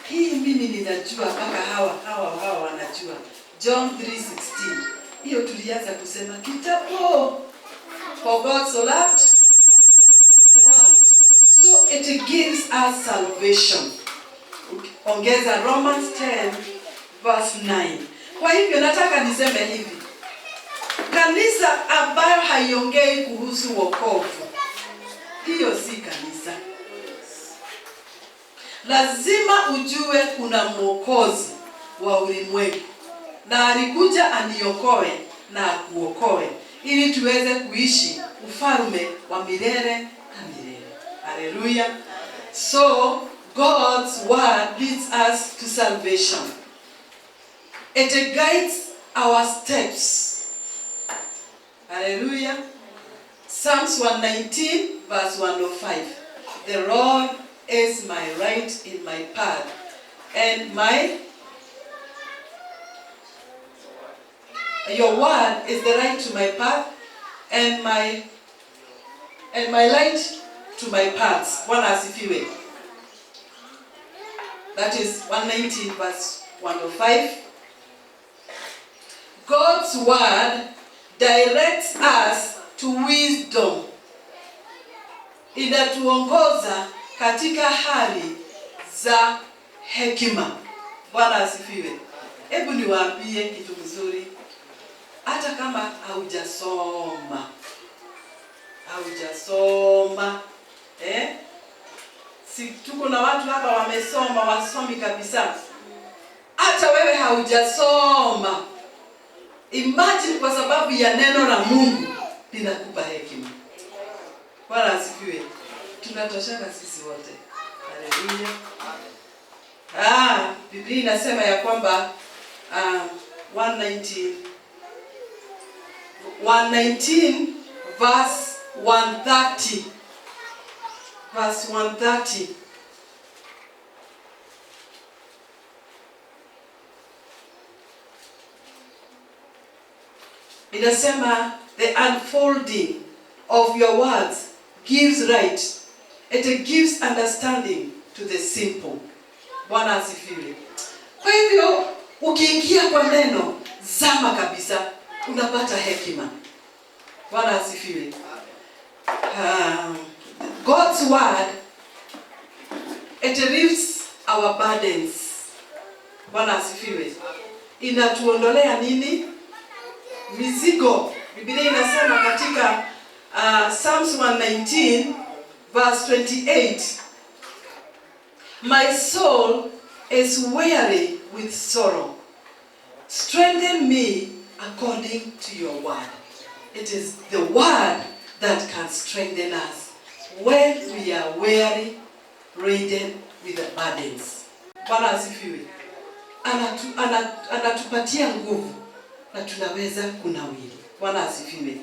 Hii mimi ninajua mpaka hawa wanajua. John 3:16. Hiyo tulianza kusema kitambo. For God so loved the world. So it gives us salvation. Ongeza Romans 10:9. Kwa hivyo nataka niseme hivi. Kanisa ambayo haiongei kuhusu wokovu, hiyo si kanisa. Lazima ujue kuna Mwokozi wa ulimwengu, na alikuja aniokoe na akuokoe ili tuweze kuishi ufalme wa milele na milele. Hallelujah. So God's word leads us to salvation. It guides our steps. Hallelujah. Psalms 119:105. The Lord is my light in my path, and your word is the light to my path, and my light to my paths. Bwana asifiwe. That is 119:105. God's word directs us to wisdom. Inatuongoza katika hali za hekima. Bwana asifiwe. Hebu niwaambie kitu mzuri. Hata kama haujasoma. Si tuko na watu hapa wamesoma, wasomi kabisa. Hata wewe haujasoma. Imagine kwa sababu ya neno la Mungu linakupa hekima. Bwana asifiwe. Tunatoshana sisi wote. Haleluya. Biblia inasema ya kwamba 119 verse 130. Verse 130. Inasema the unfolding of your words gives light. It gives understanding to the simple. Bwana asifiwe. Kwa hivyo ukiingia kwa neno zama kabisa, unapata hekima. Bwana asifiwe. God's word, it lifts our burdens. Bwana asifiwe. Inatuondolea nini? Mizigo. Biblia inasema katika Psalms 119 verse 28. My soul is weary with sorrow. Strengthen me according to your word. It is the word that can strengthen us when we are weary, laden with the burdens. Bwana asifiwe. Anatupatia nguvu na tunaweza kunawiri. Bwana asifiwe.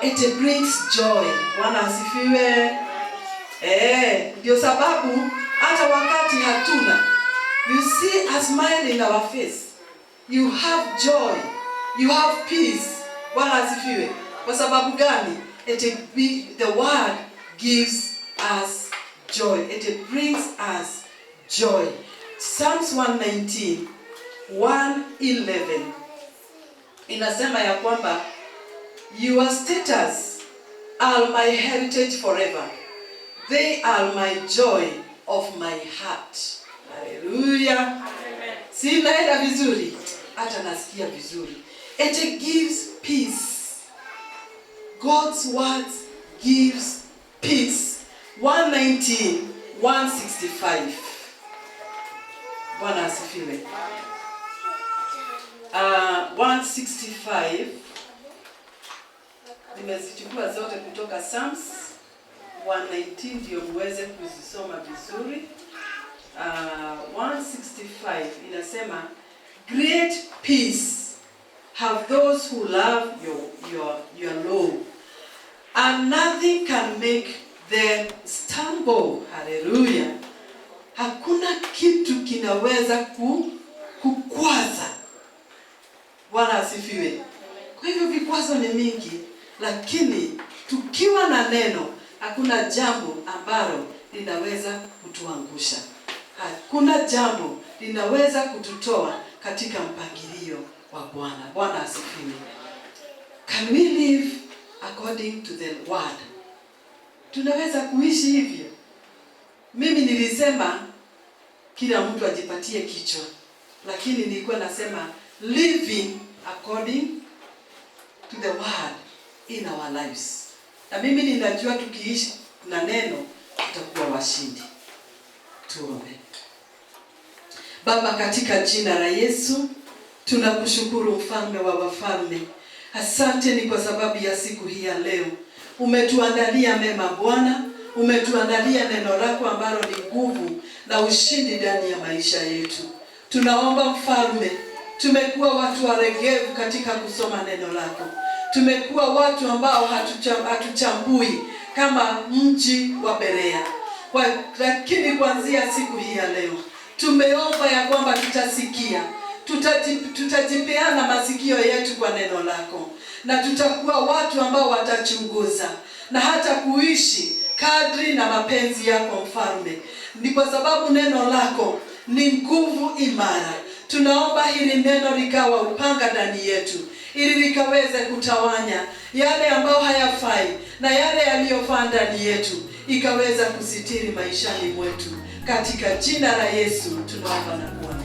It brings joy. Bwana asifiwe. Ndio sababu hata wakati hatuna, you see a smile in our face. You have joy. You have peace. Bwana asifiwe. Kwa sababu gani? The word gives us joy. It brings us joy. Psalms 119:111 inasema ya kwamba your statutes are my heritage forever. They are my joy of my heart. Hallelujah. Si naenda vizuri? Hata nasikia vizuri. It gives peace. God's word gives peace. 119:165. Bwana asifiwe. 165 nimezichukua zote kutoka Psalms 119 ndio muweze kuzisoma vizuri. 165 inasema great peace have those who love your law, and nothing can make them stumble. Hallelujah. Hakuna kitu kinaweza kutukwaza. Bwana asifiwe. Kwa hivyo vikwazo ni mingi, lakini tukiwa na neno, hakuna jambo ambalo linaweza kutuangusha. Hakuna jambo linaweza kututoa katika mpangilio wa Bwana. Bwana asifiwe. Can we live according to the word? Tunaweza kuishi hivyo? Mimi nilisema kila mtu ajipatie kichwa, lakini nilikuwa nasema living according to the word in our lives. Na mimi ninajua tukiishi na neno tutakuwa washindi. Tuombe. Baba, katika jina la Yesu, tunakushukuru mfalme wa wafalme. Asante ni kwa sababu ya siku hii ya leo. Umetuandalia mema Bwana, umetuandalia neno lako ambalo ni nguvu na ushindi ndani ya maisha yetu. Tunaomba mfalme, tumekuwa watu waregevu katika kusoma neno lako. Tumekuwa watu ambao hatuchambui kama mji wa Berea. Lakini kuanzia siku hii ya leo, tumeomba ya kwamba tutasikia, tutajipeana masikio yetu kwa neno lako, na tutakuwa watu ambao watachunguza na hata kuishi kadri na mapenzi yako mfalme. Ni kwa sababu neno lako ni nguvu imara. Tunaomba hili neno likawa upanga ndani yetu, ili likaweze kutawanya yale ambayo hayafai na yale yaliyofaa ndani yetu, ikaweza kusitiri maishani mwetu. Katika jina la Yesu tunaomba na kuamini.